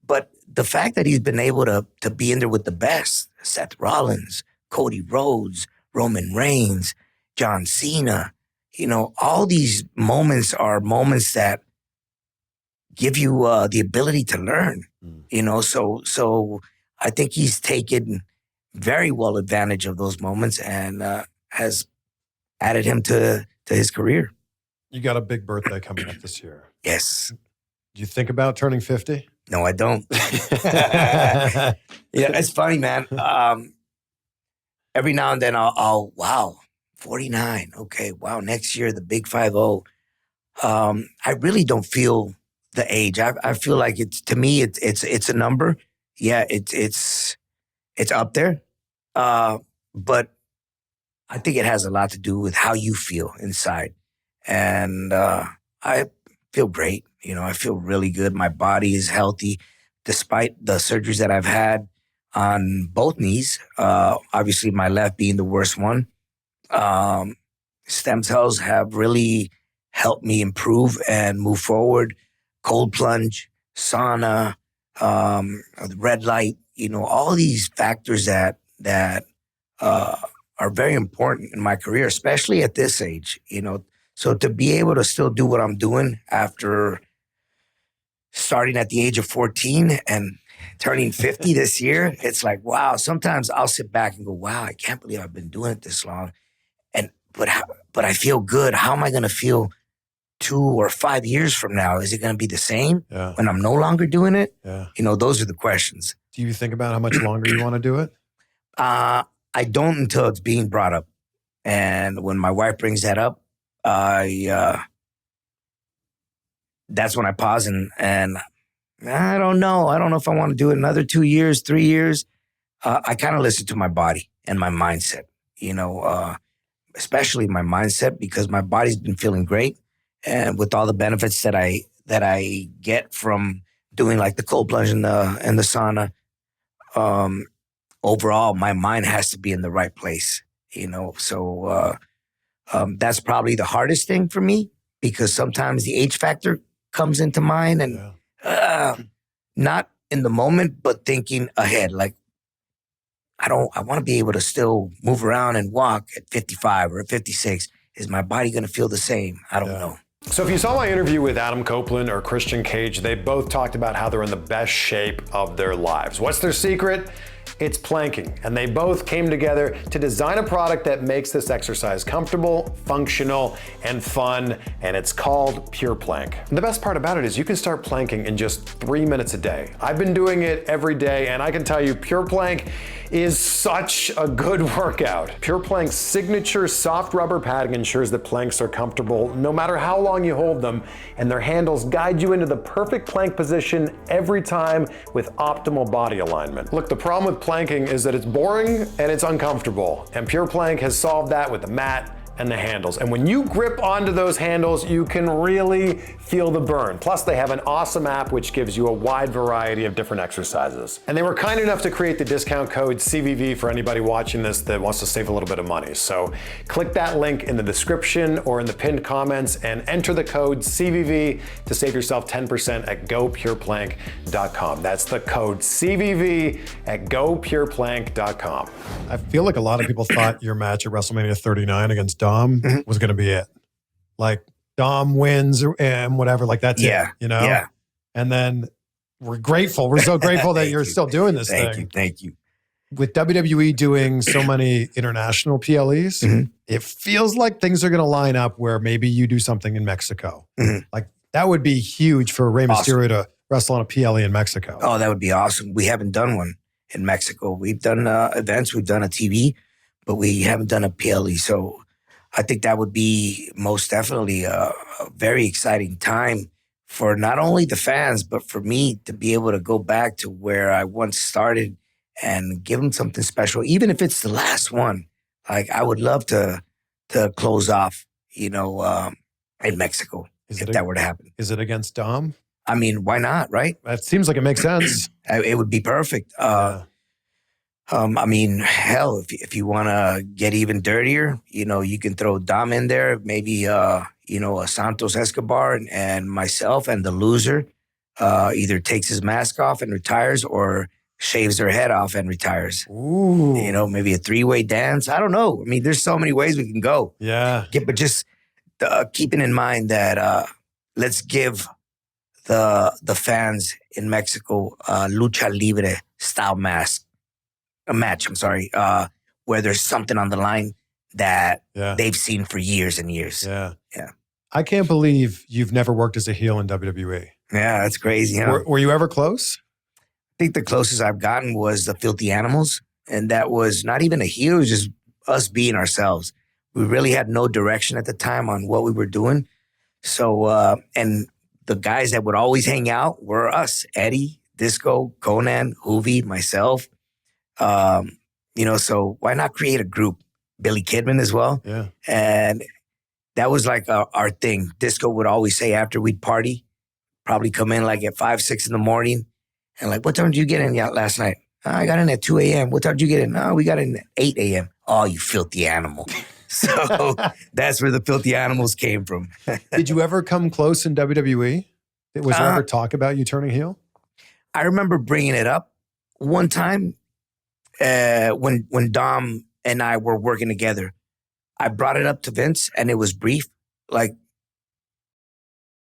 but the fact that he's been able to be in there with the best, Seth Rollins, Cody Rhodes, Roman Reigns, John Cena, all these moments are moments that give you the ability to learn, so I think he's taken very well advantage of those moments and has added him to his career. You got a big birthday coming up this year. Yes. Do you think about turning 50? No, I don't. Yeah, it's funny, man. Every now and then I'll wow, 49. Okay, wow, next year, the big 50. I really don't feel the age. I feel like to me, it's a number. Yeah, it's up there. But I think it has a lot to do with how you feel inside. And I feel great. I feel really good. My body is healthy despite the surgeries that I've had on both knees. Obviously, my left being the worst one. Stem cells have really helped me improve and move forward. Cold plunge, sauna, red light, all these factors that are very important in my career, especially at this age, So to be able to still do what I'm doing after starting at the age of 14 and turning 50 this year, it's like, wow. Sometimes I'll sit back and go, wow, I can't believe I've been doing it this long. But I feel good. How am I going to feel 2 or 5 years from now? Is it going to be the same when I'm no longer doing it? Yeah. Those are the questions. Do you think about how much longer you want to do it? I don't until it's being brought up. And when my wife brings that up, that's when I pause and I don't know. I don't know if I want to do it another 2 years, 3 years. I kind of listen to my body and my mindset, especially my mindset, because my body's been feeling great. And with all the benefits that I get from doing like the cold plunge and the sauna, overall, my mind has to be in the right place, So that's probably the hardest thing for me, because sometimes the age factor comes into mind and not in the moment, but thinking ahead. Like, I want to be able to still move around and walk at 55 or at 56. Is my body going to feel the same? I don't know. So if you saw my interview with Adam Copeland or Christian Cage, they both talked about how they're in the best shape of their lives. What's their secret? It's planking, and they both came together to design a product that makes this exercise comfortable, functional, and fun, and it's called Pure Plank. And the best part about it is you can start planking in just 3 minutes a day. I've been doing it every day, and I can tell you Pure Plank is such a good workout. Pure Plank's signature soft rubber padding ensures that planks are comfortable no matter how long you hold them, and their handles guide you into the perfect plank position every time with optimal body alignment. Look, the problem with planking is that it's boring and it's uncomfortable, and Pure Plank has solved that with the mat and the handles. And when you grip onto those handles, you can really feel the burn. Plus, they have an awesome app which gives you a wide variety of different exercises. And they were kind enough to create the discount code CVV for anybody watching this that wants to save a little bit of money. So click that link in the description or in the pinned comments and enter the code CVV to save yourself 10% at gopureplank.com. That's the code CVV at gopureplank.com. I feel like a lot of people thought your match at WrestleMania 39 against Dom was going to be it. Like, Dom wins and whatever, like that's it, Yeah. And then we're grateful. We're so grateful that you're still doing this thing. Thank you. With WWE doing so many international PLEs, it feels like things are going to line up where maybe you do something in Mexico. Like, that would be huge for Rey Mysterio to wrestle on a PLE in Mexico. Oh, that would be awesome. We haven't done one in Mexico. We've done events, we've done a TV, but we haven't done a PLE. So I think that would be most definitely a very exciting time for not only the fans, but for me to be able to go back to where I once started and give them something special, even if it's the last one. Like, I would love to close off, in Mexico, if that were to happen. Is it against Dom? I mean, why not, right? That seems like it makes sense. It would be perfect. I mean, hell, if you want to get even dirtier, you can throw Dom in there, maybe, a Santos Escobar and myself, and the loser either takes his mask off and retires or shaves their head off and retires. Ooh. Maybe a 3-way dance. I don't know. I mean, there's so many ways we can go. Yeah. But just keeping in mind that let's give the fans in Mexico lucha libre style match, where there's something on the line that they've seen for years and years. Yeah. I can't believe you've never worked as a heel in WWE. Yeah, that's crazy. Huh? Were you ever close? I think the closest I've gotten was the Filthy Animals. And that was not even a heel, it was just us being ourselves. We really had no direction at the time on what we were doing. So, and the guys that would always hang out were us, Eddie, Disco, Conan, Hoovy, myself. So why not create a group? Billy Kidman as well. Yeah. And that was like our thing. Disco would always say after we'd party, probably come in like at 5, 6 in the morning. And like, what time did you get in last night? I got in at 2 a.m. What time did you get in? Oh, we got in at 8 a.m. Oh, you filthy animal. So that's where the Filthy Animals came from. Did you ever come close in WWE? Was there ever talk about you turning heel? I remember bringing it up one time when Dom and I were working together. I brought it up to Vince, and it was brief. Like,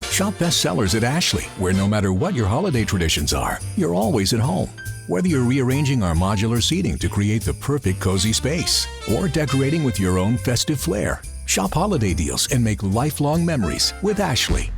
shop bestsellers at Ashley, where no matter what your holiday traditions are, you're always at home. Whether you're rearranging our modular seating to create the perfect cozy space or decorating with your own festive flair, shop holiday deals and make lifelong memories with Ashley.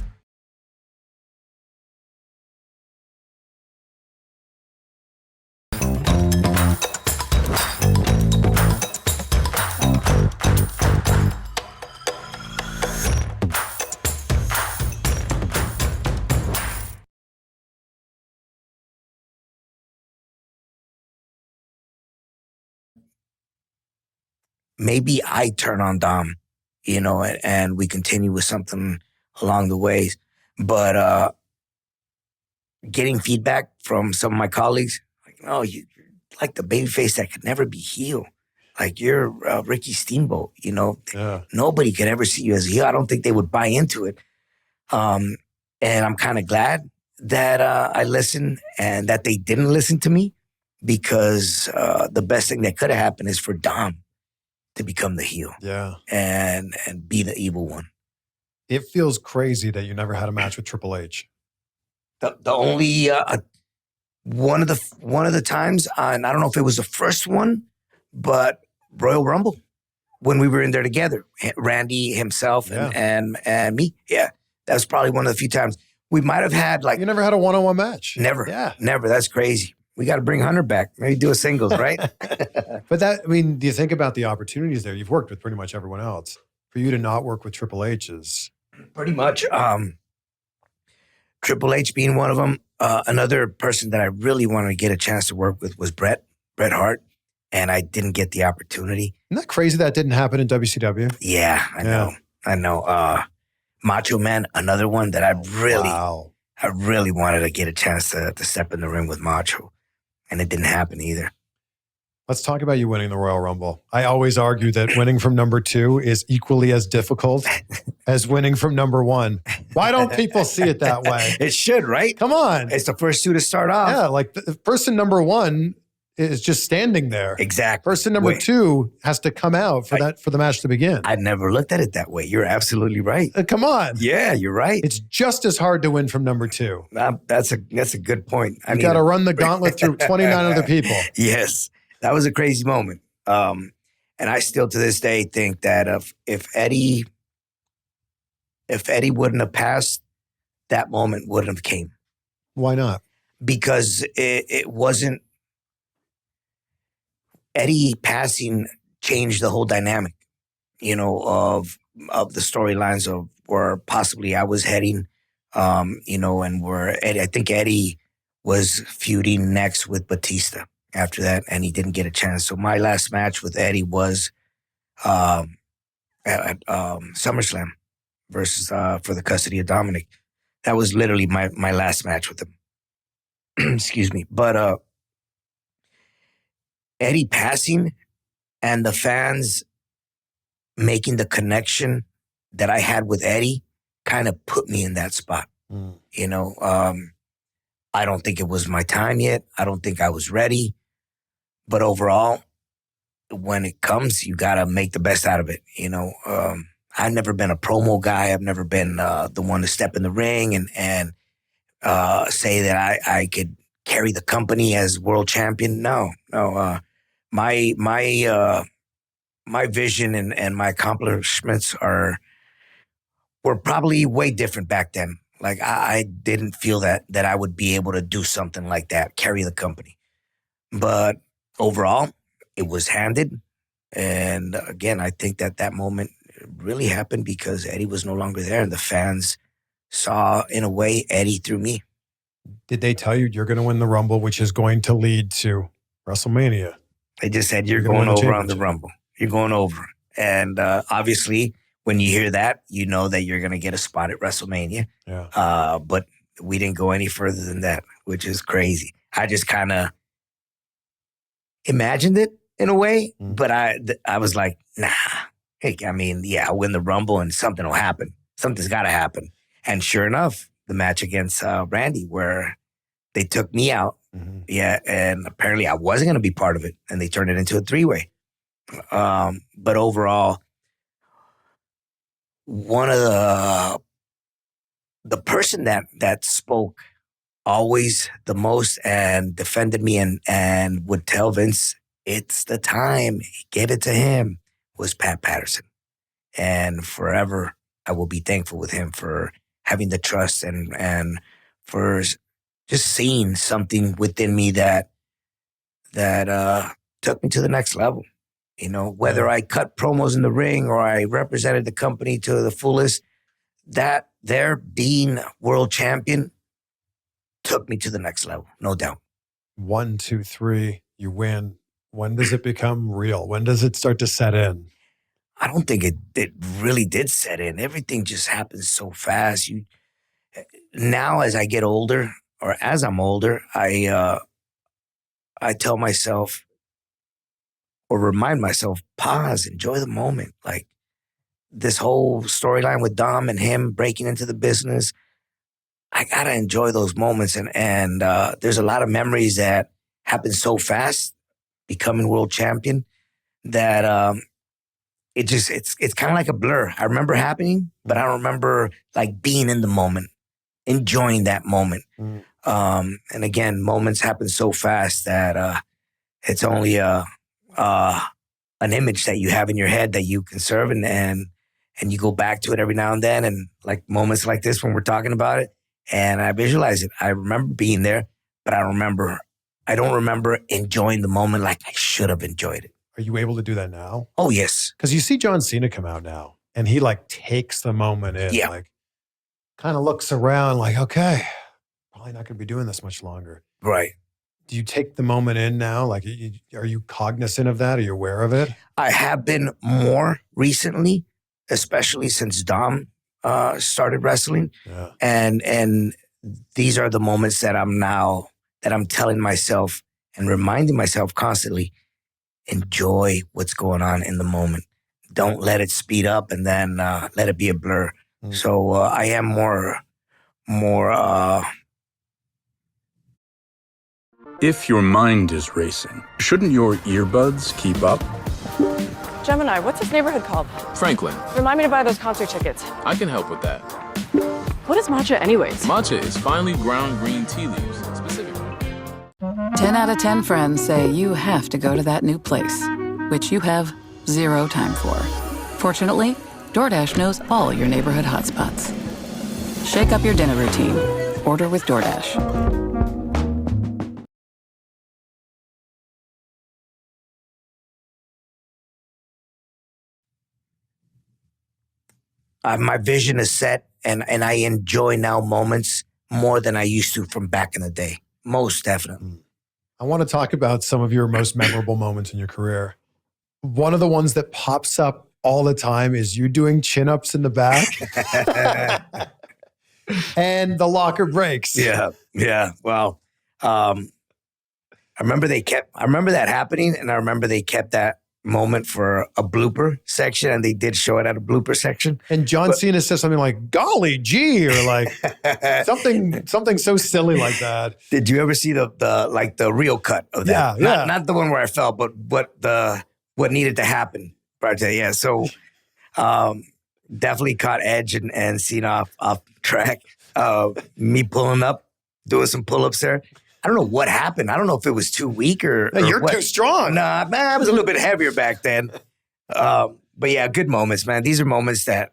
maybe I turn on Dom, and we continue with something along the ways. But getting feedback from some of my colleagues, like, oh, you're like the babyface that could never be heel. Like, you're Ricky Steamboat, Yeah. Nobody could ever see you as a heel. I don't think they would buy into it. And I'm kind of glad that I listened and that they didn't listen to me, because the best thing that could have happened is for Dom to become the heel. Yeah. And be the evil one. It feels crazy that you never had a match with Triple H. The only one of the times, and I don't know if it was the first one, but Royal Rumble, when we were in there together, Randy himself and me. Yeah, that was probably one of the few times. We might have had You never had a one-on-one match. Never. Yeah. Never. That's crazy. We got to bring Hunter back. Maybe do a singles, right? But do you think about the opportunities there? You've worked with pretty much everyone else. For you to not work with Triple H is... Pretty much. Triple H being one of them. Another person that I really wanted to get a chance to work with was Bret Hart, and I didn't get the opportunity. Isn't that crazy that didn't happen in WCW? Yeah, I know. Macho Man, another one that I really wanted to get a chance to step in the ring with Macho, and it didn't happen either. Let's talk about you winning the Royal Rumble. I always argue that winning from number 2 is equally as difficult as winning from number 1. Why don't people see it that way? It should, right? Come on. It's the first 2 to start off. Yeah, like the person number 1 is just standing there. Exactly. Person number 2 has to come out for the match to begin. I never looked at it that way. You're absolutely right. Come on. Yeah, you're right. It's just as hard to win from number 2. That's a good point. You got to run the gauntlet through 29 other people. Yes. That was a crazy moment. And I still to this day think that if Eddie wouldn't have passed, that moment wouldn't have came. Why not? Because it wasn't, Eddie passing changed the whole dynamic, of the storylines of where possibly I was heading, and where I think Eddie was feuding next with Batista after that, and he didn't get a chance. So my last match with Eddie was at SummerSlam versus for the custody of Dominic. That was literally my last match with him. Excuse me. But Eddie passing and the fans making the connection that I had with Eddie kind of put me in that spot. I don't think it was my time yet. I don't think I was ready. But overall, when it comes, you got to make the best out of it. I've never been a promo guy. I've never been the one to step in the ring and say that I could carry the company as world champion. No. My vision and my accomplishments were probably way different back then Like I didn't feel that I would be able to do something like that, carry the company. But overall, it was handed. And again, I think that moment really happened because Eddie was no longer there, and the fans saw, in a way, Eddie through me. Did they tell you you're going to win the Rumble, which is going to lead to WrestleMania? They just said, you're going over on the Rumble. You're going over. And obviously, when you hear that, you know that you're going to get a spot at WrestleMania. Yeah. But we didn't go any further than that, which is crazy. I just kind of imagined it in a way, but I was like, nah. Hey, I mean, yeah, I'll win the Rumble and something will happen. Something's got to happen. And sure enough, the match against Randy where they took me out. Yeah, and apparently I wasn't going to be part of it, and they turned it into a three-way. But overall, one of the person that spoke always the most and defended me and would tell Vince, it's the time, give it to him, was Pat Patterson. And forever, I will be thankful with him for having the trust and for just seeing something within me that took me to the next level. You know, whether I cut promos in the ring or I represented the company to the fullest, that their being world champion took me to the next level, no doubt. 1, 2, 3, you win. When does it become real? When does it start to set in? I don't think it really did set in. Everything just happens so fast. Now, as I get older, or as I'm older, I tell myself or remind myself, pause, enjoy the moment. Like this whole storyline with Dom and him breaking into the business, I gotta enjoy those moments. And there's a lot of memories that happen so fast, becoming world champion, that it's kind of like a blur. I remember happening, but I don't remember like being in the moment, enjoying that moment. And again, moments happen so fast that it's only an image that you have in your head that you conserve and you go back to it every now and then. And like moments like this when we're talking about it, and I visualize it. I remember being there, but I don't remember enjoying the moment like I should have enjoyed it. Are you able to do that now? Oh, yes. Because you see John Cena come out now, and he like takes the moment in, like kind of looks around like, okay, probably not going to be doing this much longer. Right. Do you take the moment in now? Like, are you cognizant of that? Are you aware of it? I have been more recently, especially since Dom started wrestling. Yeah. And these are the moments that I'm telling myself and reminding myself constantly, enjoy what's going on in the moment. Don't let it speed up and then let it be a blur. So I am more. If your mind is racing, shouldn't your earbuds keep up? Gemini, what's this neighborhood called? Franklin, Remind me to buy those concert tickets. I can help with that. What is matcha anyways? Matcha is finely ground green tea leaves, specifically. 10 out of 10 friends say you have to go to that new place, which you have 0 time for. Fortunately, DoorDash knows all your neighborhood hotspots. Shake up your dinner routine. Order with DoorDash. My vision is set, and I enjoy now moments more than I used to from back in the day. Most definitely. I want to talk about some of your most memorable moments in your career. One of the ones that pops up all the time is you doing chin-ups in the back and the locker breaks. Yeah. Well, I remember that happening, and I remember they kept that moment for a blooper section, and they did show it at a blooper section. And John Cena says something like "golly gee" or like something so silly like that. Did you ever see the real cut of that? Yeah, not the one where I fell, but what needed to happen prior to that. Yeah, so definitely caught Edge and Cena off track. Me pulling up, doing some pull-ups there. I don't know what happened. I don't know if it was too weak or you're what. too strong. Nah, man, I was a little bit heavier back then. But yeah, good moments, man. These are moments that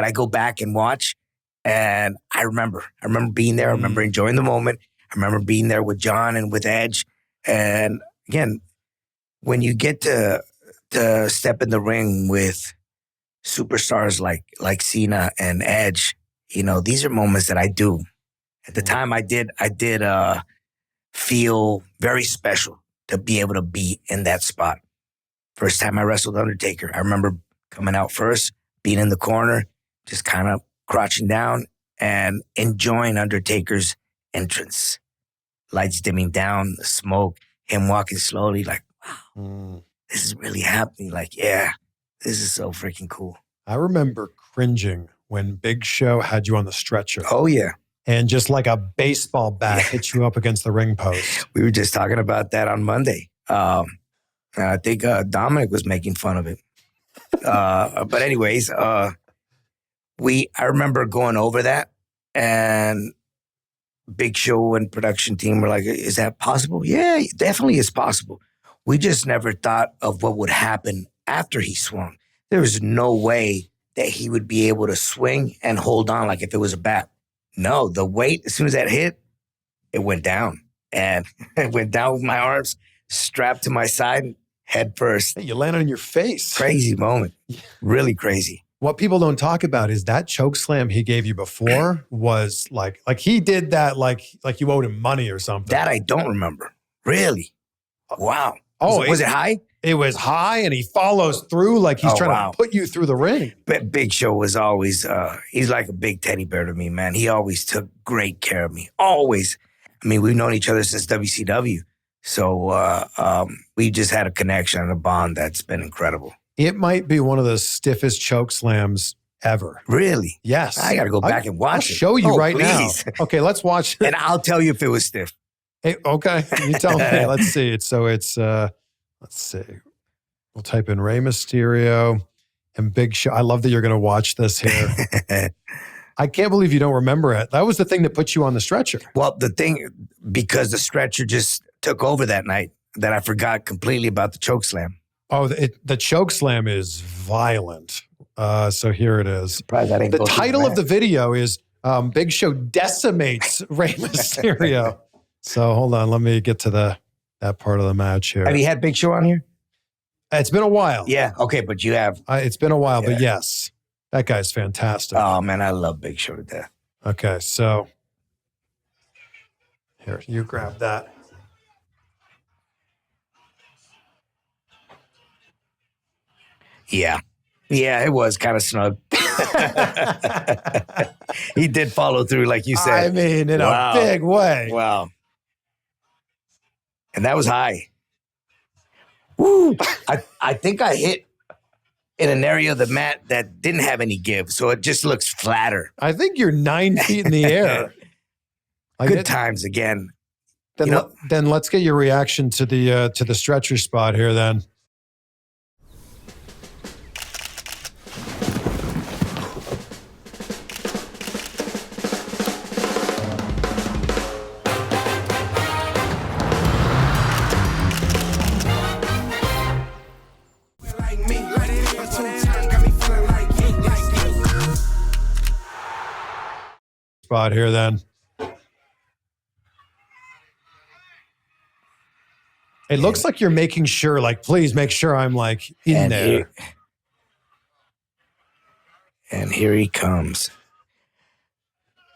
I go back and watch, And I remember being there. I remember enjoying the moment. I remember being there with John and with Edge. And again, when you get to step in the ring with superstars like Cena and Edge, you know, these are moments that I do. At the time, I did feel very special to be able to be in that spot. First time I wrestled Undertaker, I remember coming out first, being in the corner, just kind of crouching down and enjoying Undertaker's entrance. Lights dimming down, the smoke, him walking slowly, like, wow, this is really happening. Like, yeah, this is so freaking cool. I remember cringing when Big Show had you on the stretcher. Oh, yeah. And just like a baseball bat hit you up against the ring post. We were just talking about that on Monday. I think Dominic was making fun of it. But anyways, I remember going over that, and Big Show and production team were like, is that possible? Yeah, it definitely is possible. We just never thought of what would happen after he swung. There was no way that he would be able to swing and hold on like if it was a bat. No, the weight, as soon as that hit, it went down. And it went down with my arms strapped to my side, head first. Hey, you landed on your face. Crazy moment. Really crazy. What people don't talk about is that choke slam he gave you before was like he did that like you owed him money or something. That I don't remember. Really? Wow. Oh, was it high? It was high, and he follows through like he's trying to put you through the ring. But Big Show was always, he's like a big teddy bear to me, man. He always took great care of me. Always. I mean, we've known each other since WCW. So we just had a connection and a bond that's been incredible. It might be one of the stiffest choke slams ever. Really? Yes. I got to go back and watch it. I'll show you right please. now. Okay, let's watch it. And I'll tell you if it was stiff. Hey, okay, you tell me. Let's see it. So it's, let's see. We'll type in Rey Mysterio and Big Show. I love that you're going to watch this here. I can't believe you don't remember it. That was the thing that put you on the stretcher. Well, the thing, because the stretcher just took over that night, that I forgot completely about the choke slam. Oh, the choke slam is violent. So here it is. Surprised that ain't the title of the video is Big Show decimates Rey Mysterio. So hold on, let me get to that part of the match here. Have you had Big Show on here? It's been a while. Yeah, okay, but you have. It's been a while, but yes. That guy's fantastic. Oh, man, I love Big Show to death. Okay, so here, you grab that. Yeah. Yeah, it was kind of snug. He did follow through, like you said. I mean, in a big way. Wow. And that was high. Woo! I think I hit in an area of the mat that didn't have any give, so it just looks flatter. I think you're 9 feet in the air. Good times again. Then let's get your reaction to the stretcher spot here then. Spot here then. It looks like you're making sure, like, please make sure I'm like in there. And here he comes.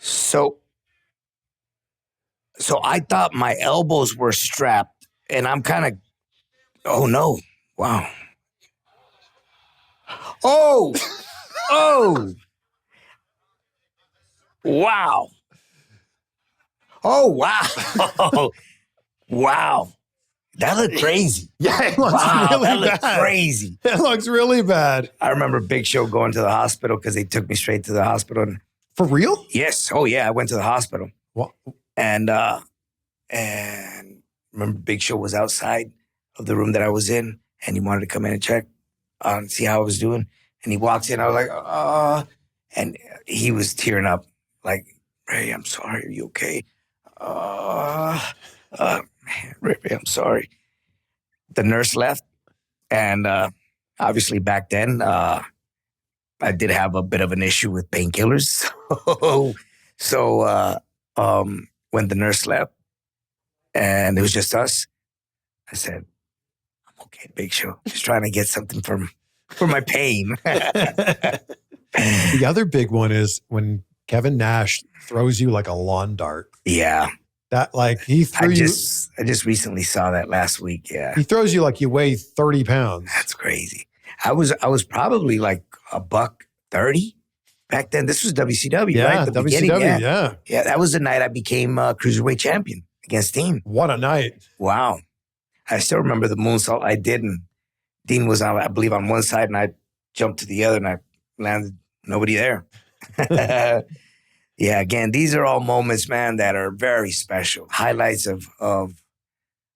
So I thought my elbows were strapped, and I'm kind of, oh no, wow. Oh, wow. Oh, wow. Wow. That looked crazy. Yeah, it looks really that bad. looked crazy. It looks really bad. I remember Big Show going to the hospital because they took me straight to the hospital. For real? Yes. Oh, yeah. I went to the hospital. What? And remember Big Show was outside of the room that I was in, and he wanted to come in and check and see how I was doing. And he walks in. I was like, and he was tearing up. Like, Ray, I'm sorry. Are you okay? Ray, I'm sorry. The nurse left. And obviously back then, I did have a bit of an issue with painkillers. So when the nurse left and it was just us, I said, I'm okay, Big Show. Just trying to get something for my pain. The other big one is when Kevin Nash throws you like a lawn dart. Yeah. That like he threw I just recently saw that last week. Yeah. He throws you like you weigh 30 pounds. That's crazy. I was probably like $130 back then. This was WCW, Yeah, right? The WCW, beginning, yeah. Yeah, that was the night I became Cruiserweight champion against Dean. What a night. Wow. I still remember the moonsault I did, and Dean was, I believe, on one side, and I jumped to the other, and I landed nobody there. Yeah, again, these are all moments, man, that are very special. Highlights of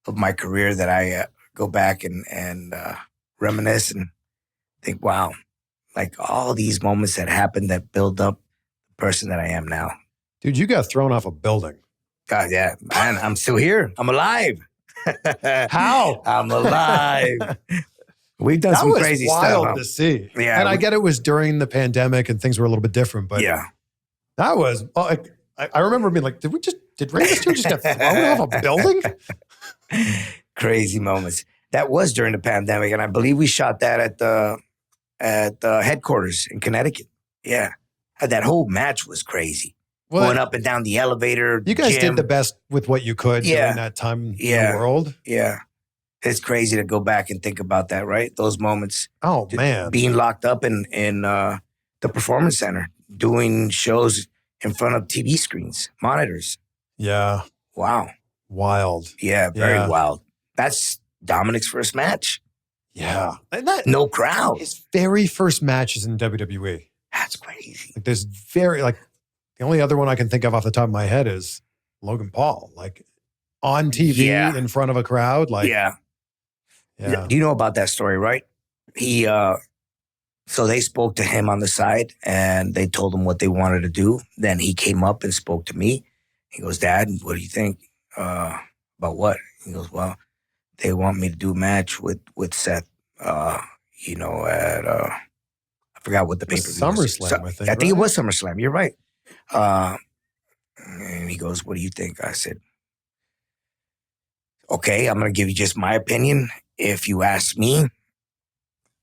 my career that I go back and reminisce and think, wow, like all these moments that happened that build up the person that I am now. Dude, you got thrown off a building. God, yeah, man, I'm still here. I'm alive. How? I'm alive. We've done some crazy stuff. That was wild to see. Yeah. And I get it was during the pandemic and things were a little bit different, but yeah, that was, I remember being like, did Rey Mysterio just get thrown off a building? Crazy moments. That was during the pandemic, and I believe we shot that at the headquarters in Connecticut. Yeah. That whole match was crazy. Well, going up and down the elevator. You guys gym. did the best with what you could during that time in the world. Yeah. It's crazy to go back and think about that, right? Those moments. Oh, man. Being locked up in the Performance Center, doing shows in front of TV screens, monitors. Yeah. Wow. Wild. Yeah, very wild. That's Dominic's first match. Yeah. No crowd. His very first match is in WWE. That's crazy. Like there's the only other one I can think of off the top of my head is Logan Paul. Like on TV in front of a crowd. Like yeah. You know about that story, right? He so they spoke to him on the side and they told him what they wanted to do. Then he came up and spoke to me. He goes, Dad, what do you think? About what? He goes, well, they want me to do a match with Seth, at I forgot what the paper was. SummerSlam, I think. I think it was SummerSlam. You're right. And he goes, what do you think? I said, okay, I'm going to give you just my opinion. If you ask me,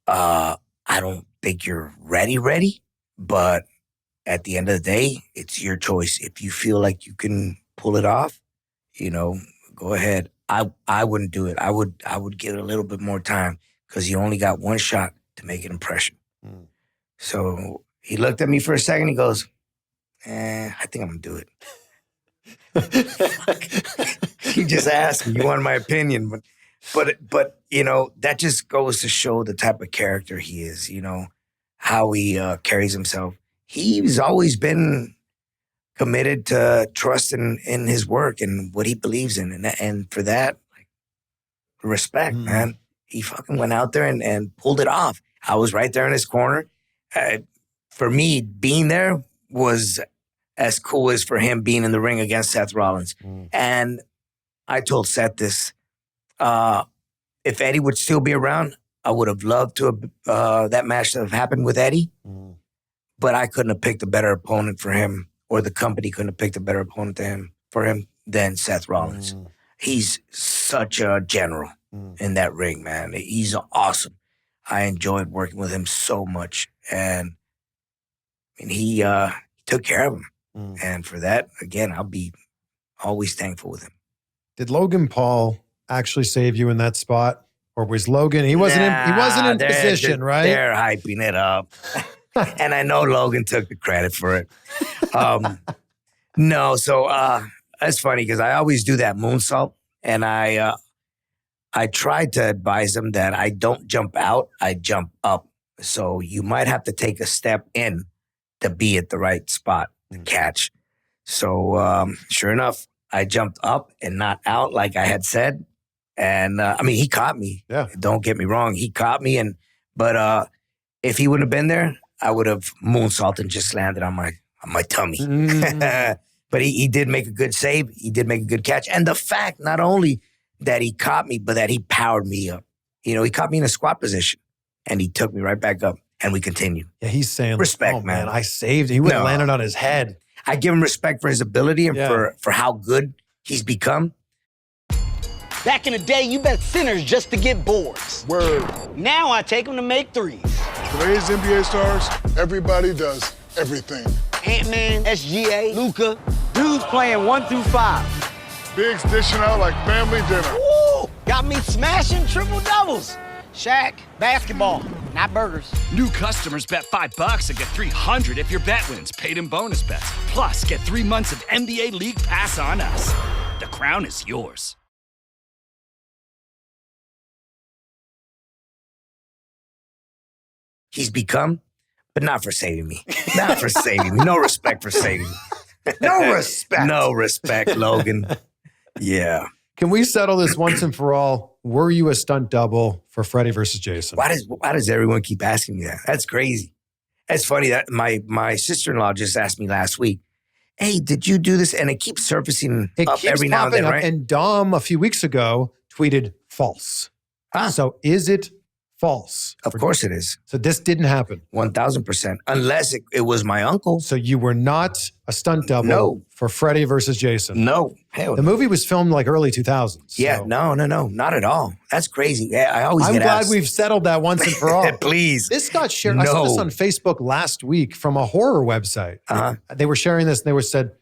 I don't think you're ready, but at the end of the day, it's your choice. If you feel like you can pull it off, go ahead. I wouldn't do it. I would give it a little bit more time because you only got one shot to make an impression. So he looked at me for a second. He goes, I think I'm going to do it. He just asked me. You wanted my opinion. But that just goes to show the type of character he is, how he carries himself. He's always been committed to trust in his work and what he believes in. And for that, respect, man. He fucking went out there and pulled it off. I was right there in his corner. For me, being there was as cool as for him being in the ring against Seth Rollins. And I told Seth this, if Eddie would still be around, I would have loved to have that match to have happened with Eddie, but I couldn't have picked a better opponent for him, or the company couldn't have picked a better opponent for him than Seth Rollins. He's such a general in that ring, man. He's awesome. I enjoyed working with him so much, and he took care of him. And for that, again, I'll be always thankful with him. Did Logan Paul actually save you in that spot? Or was Logan, he wasn't in position, right? They're hyping it up. And I know Logan took the credit for it. No, so that's funny because I always do that moonsault. And I tried to advise him that I don't jump out, I jump up. So you might have to take a step in to be at the right spot to catch. So sure enough, I jumped up and not out like I had said. And he caught me. Yeah. Don't get me wrong. He caught me. But if he wouldn't have been there, I would have moonsaulted and just landed on my tummy. But he did make a good save. He did make a good catch. And the fact not only that he caught me, but that he powered me up. He caught me in a squat position and he took me right back up. and we continue. Yeah, he's saying, respect, oh, man. I saved it. He would have landed on his head. I give him respect for his ability and for how good he's become. Back in the day, you bet sinners just to get boards. Word. Now I take them to make threes. Today's NBA stars, everybody does everything. Ant-Man, SGA, Luka, dudes playing 1 through 5. Bigs dishing out like family dinner. Woo! Got me smashing triple doubles. Shaq, basketball, not burgers. New customers bet $5 and get $300 if your bet wins, paid in bonus bets. Plus, get 3 months of NBA League Pass on us. The crown is yours. He's become, but not for saving me. Not for saving me. No respect for saving me. No respect. No respect, Logan. Yeah. Can we settle this once and for all? Were you a stunt double for Freddy versus Jason? Why does everyone keep asking me that? That's crazy. That's funny. That my sister-in-law just asked me last week, hey, did you do this? And it keeps surfacing up every now and then, right? And Dom, a few weeks ago, tweeted false. So is it false? Of course it is. So this didn't happen? 1,000%. Unless it was my uncle. So you were not a stunt double for Freddy versus Jason? No. Hell the movie was filmed like early 2000s. Yeah, so. no, not at all. That's crazy. Yeah, I always I'm get glad asked. we've settled that once and for all. Please. This got shared. I saw this on Facebook last week from a horror website. They were sharing this and they were said,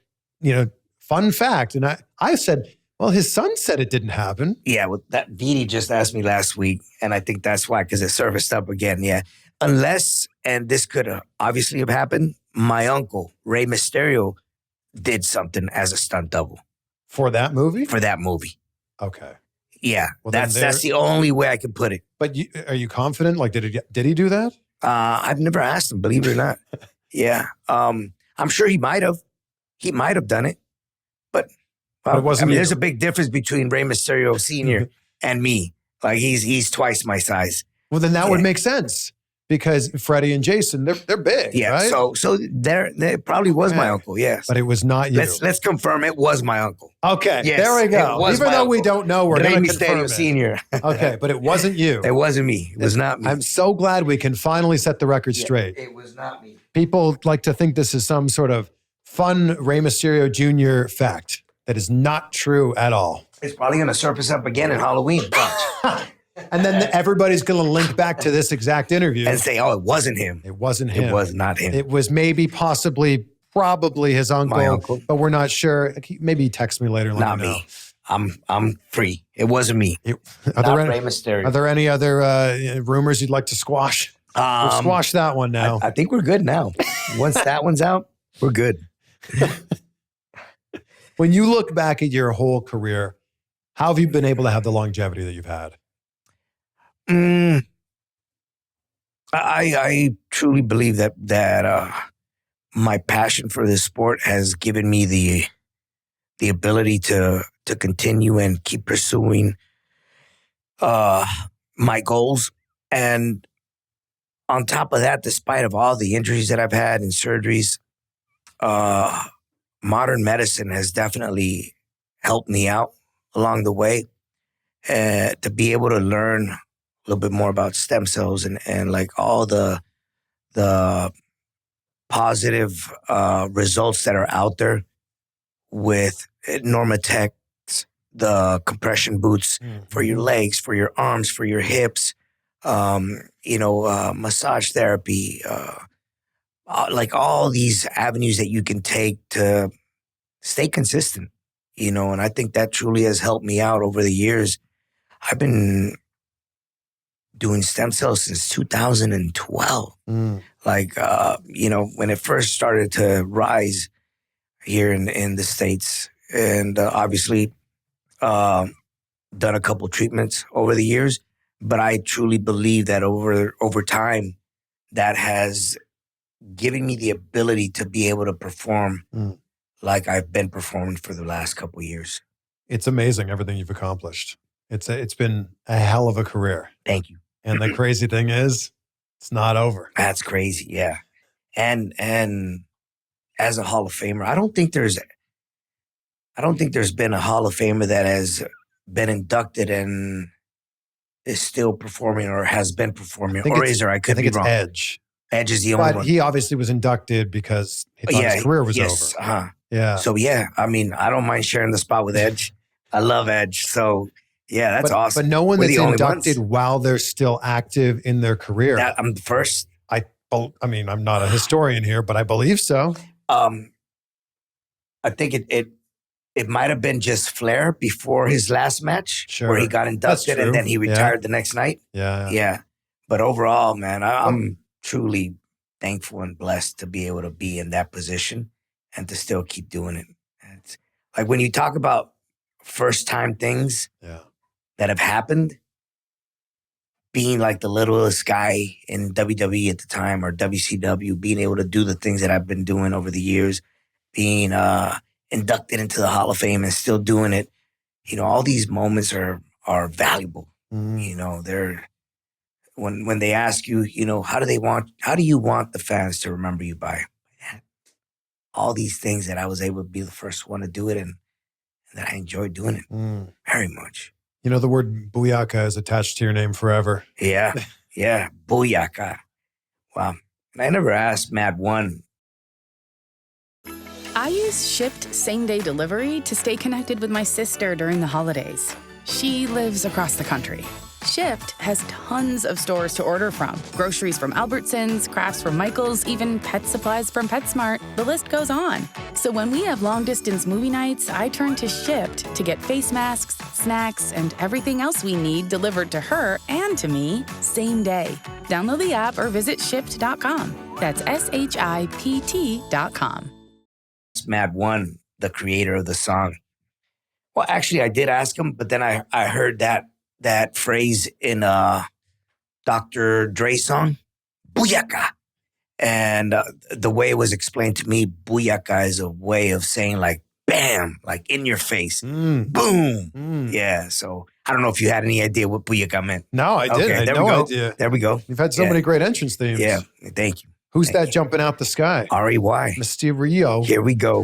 fun fact. And I said, well, his son said it didn't happen. Yeah, well, that Vidi just asked me last week, and I think that's why, because it surfaced up again. Yeah, unless, and this could obviously have happened, my uncle, Rey Mysterio, did something as a stunt double. For that movie? For that movie. Okay. Yeah, Well, that's the only way I can put it. But are you confident? Like, did he do that? I've never asked him, believe it or not. Yeah, I'm sure he might have. He might have done it, but it wasn't. There's a big difference between Rey Mysterio Sr. and me. Like he's twice my size. Well, then that would make sense because Freddy and Jason, they're big. Yeah. Right? So there probably was my uncle. Yes. But it was not you. Let's confirm it was my uncle. Okay. Yes, there we go. Even though we don't know, we're going to confirm it. Senior. Okay, but it wasn't you. It wasn't me. It was not me. I'm so glad we can finally set the record straight. It was not me. People like to think this is some sort of fun Rey Mysterio Jr. fact. That is not true at all. It's probably going to surface up again in Halloween. And then everybody's going to link back to this exact interview. And say, oh, it wasn't him. It wasn't him. It was not him. It was maybe, possibly, probably his uncle. My uncle. But we're not sure. Maybe text me later and let me know. Me. I'm free. It wasn't me. Not Rey Mysterio. Are there any other rumors you'd like to squash? We'll squash that one now. I think we're good now. Once that one's out, we're good. When you look back at your whole career, how have you been able to have the longevity that you've had? I truly believe that my passion for this sport has given me the ability to continue and keep pursuing my goals. And on top of that, despite of all the injuries that I've had and surgeries, modern medicine has definitely helped me out along the way to be able to learn a little bit more about stem cells and like all the positive results that are out there with Normatec, the compression boots for your legs, for your arms, for your hips, massage therapy, like all these avenues that you can take to stay consistent, and I think that truly has helped me out over the years. I've been doing stem cells since 2012. Like, when it first started to rise here in the States, and obviously done a couple treatments over the years, but I truly believe that over time, that has given me the ability to be able to perform like I've been performing for the last couple of years. It's amazing everything you've accomplished. It's been a hell of a career. Thank you. And the crazy thing is, it's not over. That's crazy, yeah. And as a Hall of Famer, I don't think there's been a Hall of Famer that has been inducted and is still performing or has been performing. Or is there? I could be wrong. Edge. Edge is the only But one. he obviously was inducted because he thought his career was over. Uh-huh. Yeah. So, yeah, I mean, I don't mind sharing the spot with Edge. I love Edge. So, yeah, that's awesome. But no one We're that's the only inducted ones. while they're still active in their career. I'm the first. I mean, I'm not a historian here, but I believe so. I think it might have been just Flair before his last match where he got inducted and then he retired the next night. Yeah. But overall, man, I'm truly thankful and blessed to be able to be in that position and to still keep doing it. It's like when you talk about first time things that have happened, being like the littlest guy in WWE at the time or WCW, being able to do the things that I've been doing over the years, being inducted into the Hall of Fame and still doing it, you know, all these moments are valuable. You know, they're when they ask you, you know, how do you want the fans to remember you by? All these things that I was able to be the first one to do it and that I enjoyed doing it very much. You know, the word booyaka is attached to your name forever. Yeah. Booyaka. Wow. And I never asked Mad One. I use Shipt same-day delivery to stay connected with my sister during the holidays. She lives across the country. Shipt has tons of stores to order from. Groceries from Albertsons, crafts from Michael's, even pet supplies from PetSmart. The list goes on. So when we have long-distance movie nights, I turn to Shipt to get face masks, snacks, and everything else we need delivered to her and to me same day. Download the app or visit Shipt.com. That's SHIPT.com. Mad One, the creator of the song. Well, actually, I did ask him, but then I heard that phrase in Dr. Dre song, booyaka. And the way it was explained to me, booyaka is a way of saying like, bam, like in your face, boom. Yeah, so I don't know if you had any idea what booyaka meant. No, I didn't. I had no idea. There we go. You've had so many great entrance themes. Yeah, thank you. Who's that jumping out the sky? R.E.Y. Mysterio. Here we go.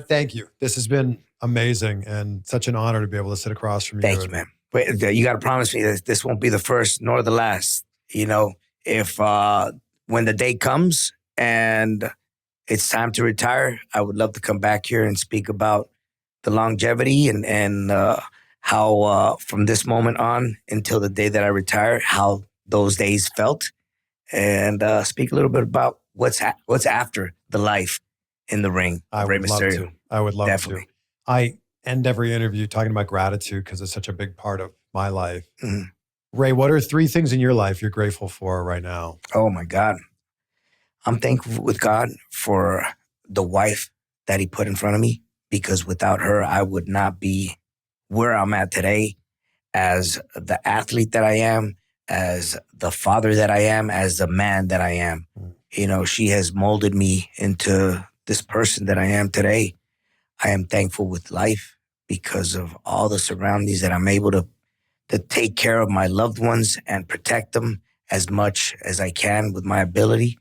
Thank you. This has been amazing and such an honor to be able to sit across from you. Thank you, man. But you got to promise me that this won't be the first nor the last. You know, if when the day comes and it's time to retire, I would love to come back here and speak about the longevity and how from this moment on until the day that I retire, how those days felt, and speak a little bit about what's after the life in the ring. I would love to. I would love Definitely. to. I end every interview talking about gratitude because it's such a big part of my life. Ray, what are 3 things in your life you're grateful for right now? Oh my God. I'm thankful with God for the wife that he put in front of me, because without her, I would not be where I'm at today as the athlete that I am, as the father that I am, as the man that I am. You know, she has molded me into this person that I am today. I am thankful with life because of all the surroundings that I'm able to take care of my loved ones and protect them as much as I can with my ability.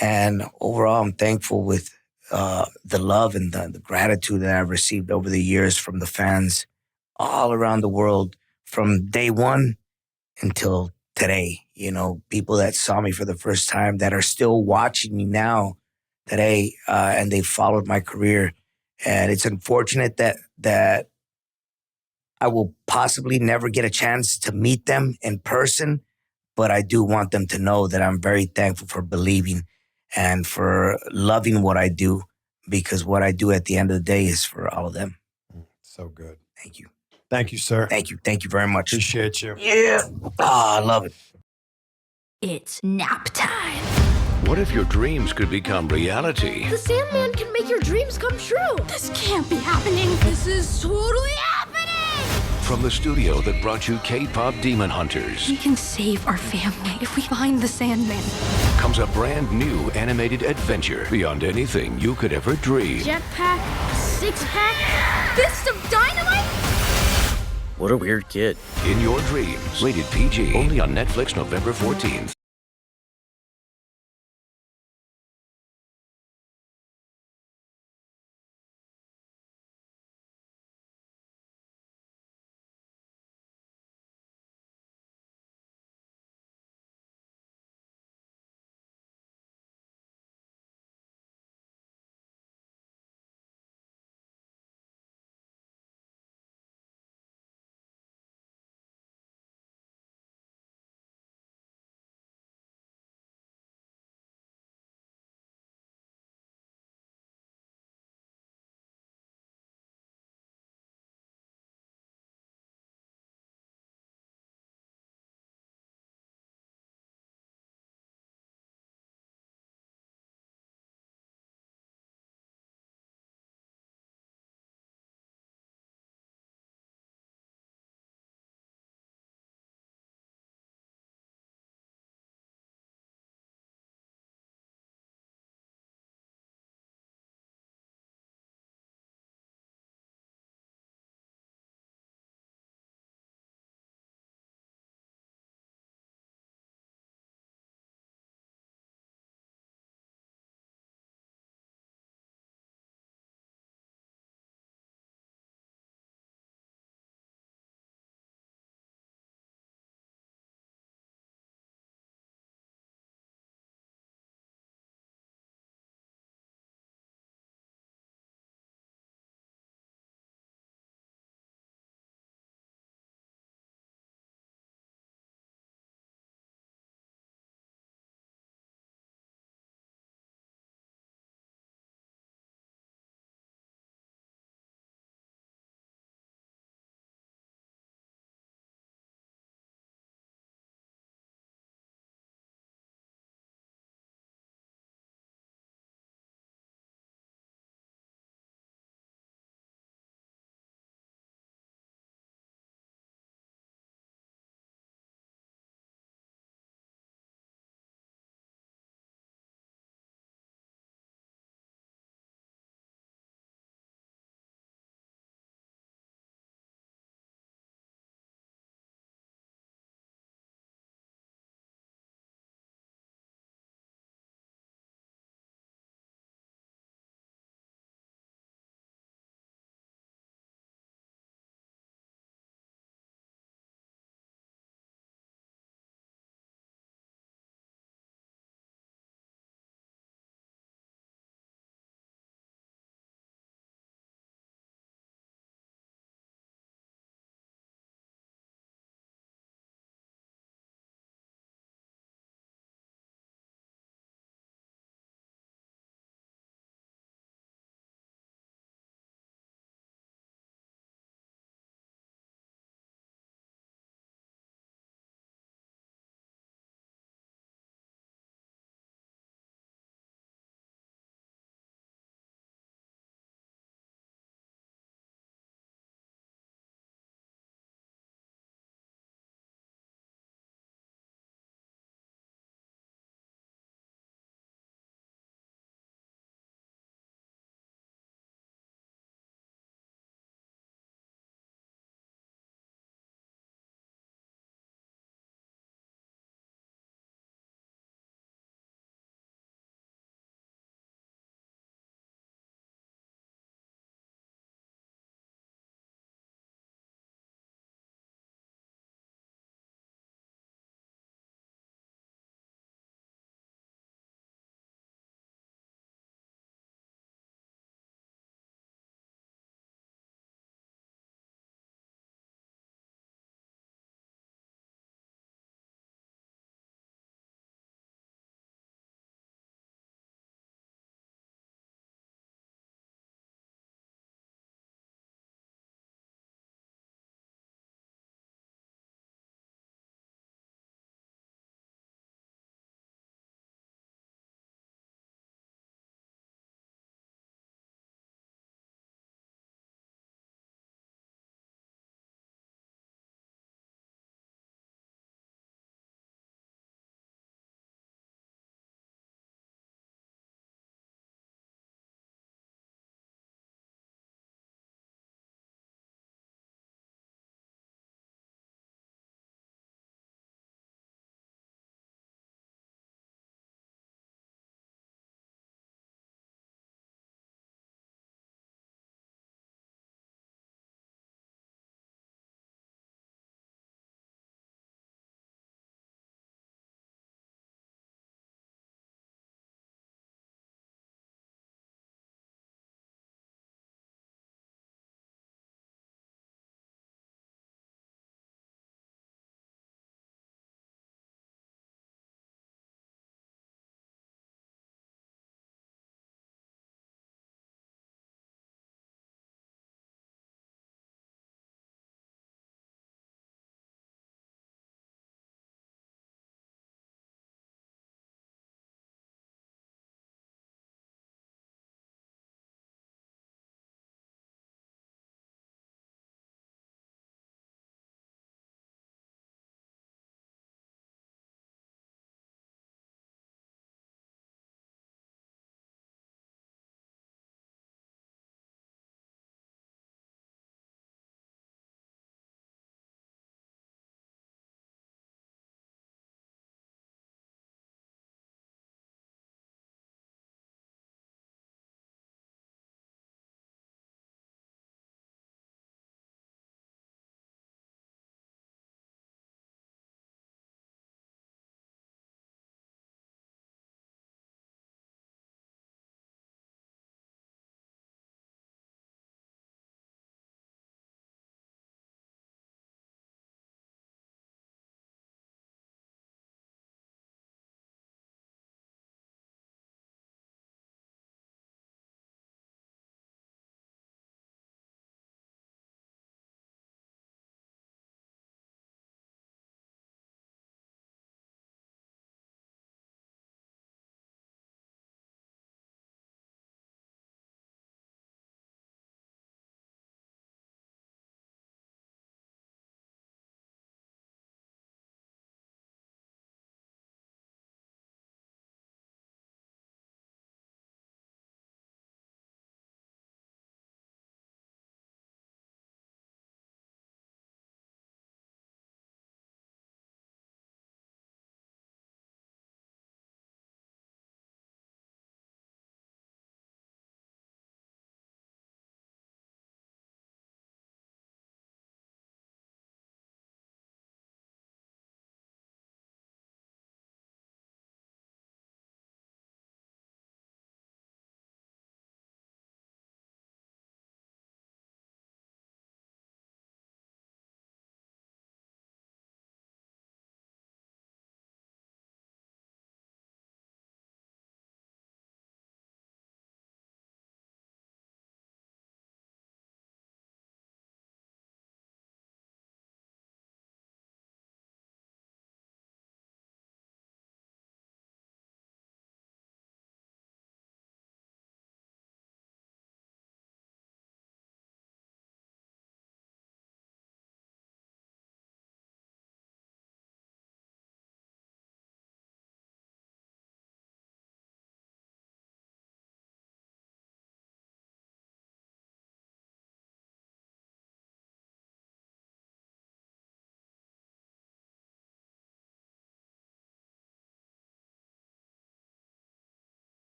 And overall, I'm thankful with the love and the gratitude that I've received over the years from the fans all around the world, from day one until today. You know, people that saw me for the first time that are still watching me now today, and they followed my career. And it's unfortunate that I will possibly never get a chance to meet them in person, but I do want them to know that I'm very thankful for believing and for loving what I do, because what I do at the end of the day is for all of them. So good. Thank you. Thank you, sir. Thank you. Thank you very much. Appreciate you. Yeah. I love it. It's nap time. What if your dreams could become reality? The Sandman can make your dreams come true. This can't be happening. This is totally happening. From the studio that brought you K-pop Demon Hunters We can save our family if we find the Sandman. comes a brand new animated adventure beyond anything you could ever dream. Jetpack, six-pack, fist of dynamite? What a weird kid. In your dreams. Rated PG. Only on Netflix November 14th.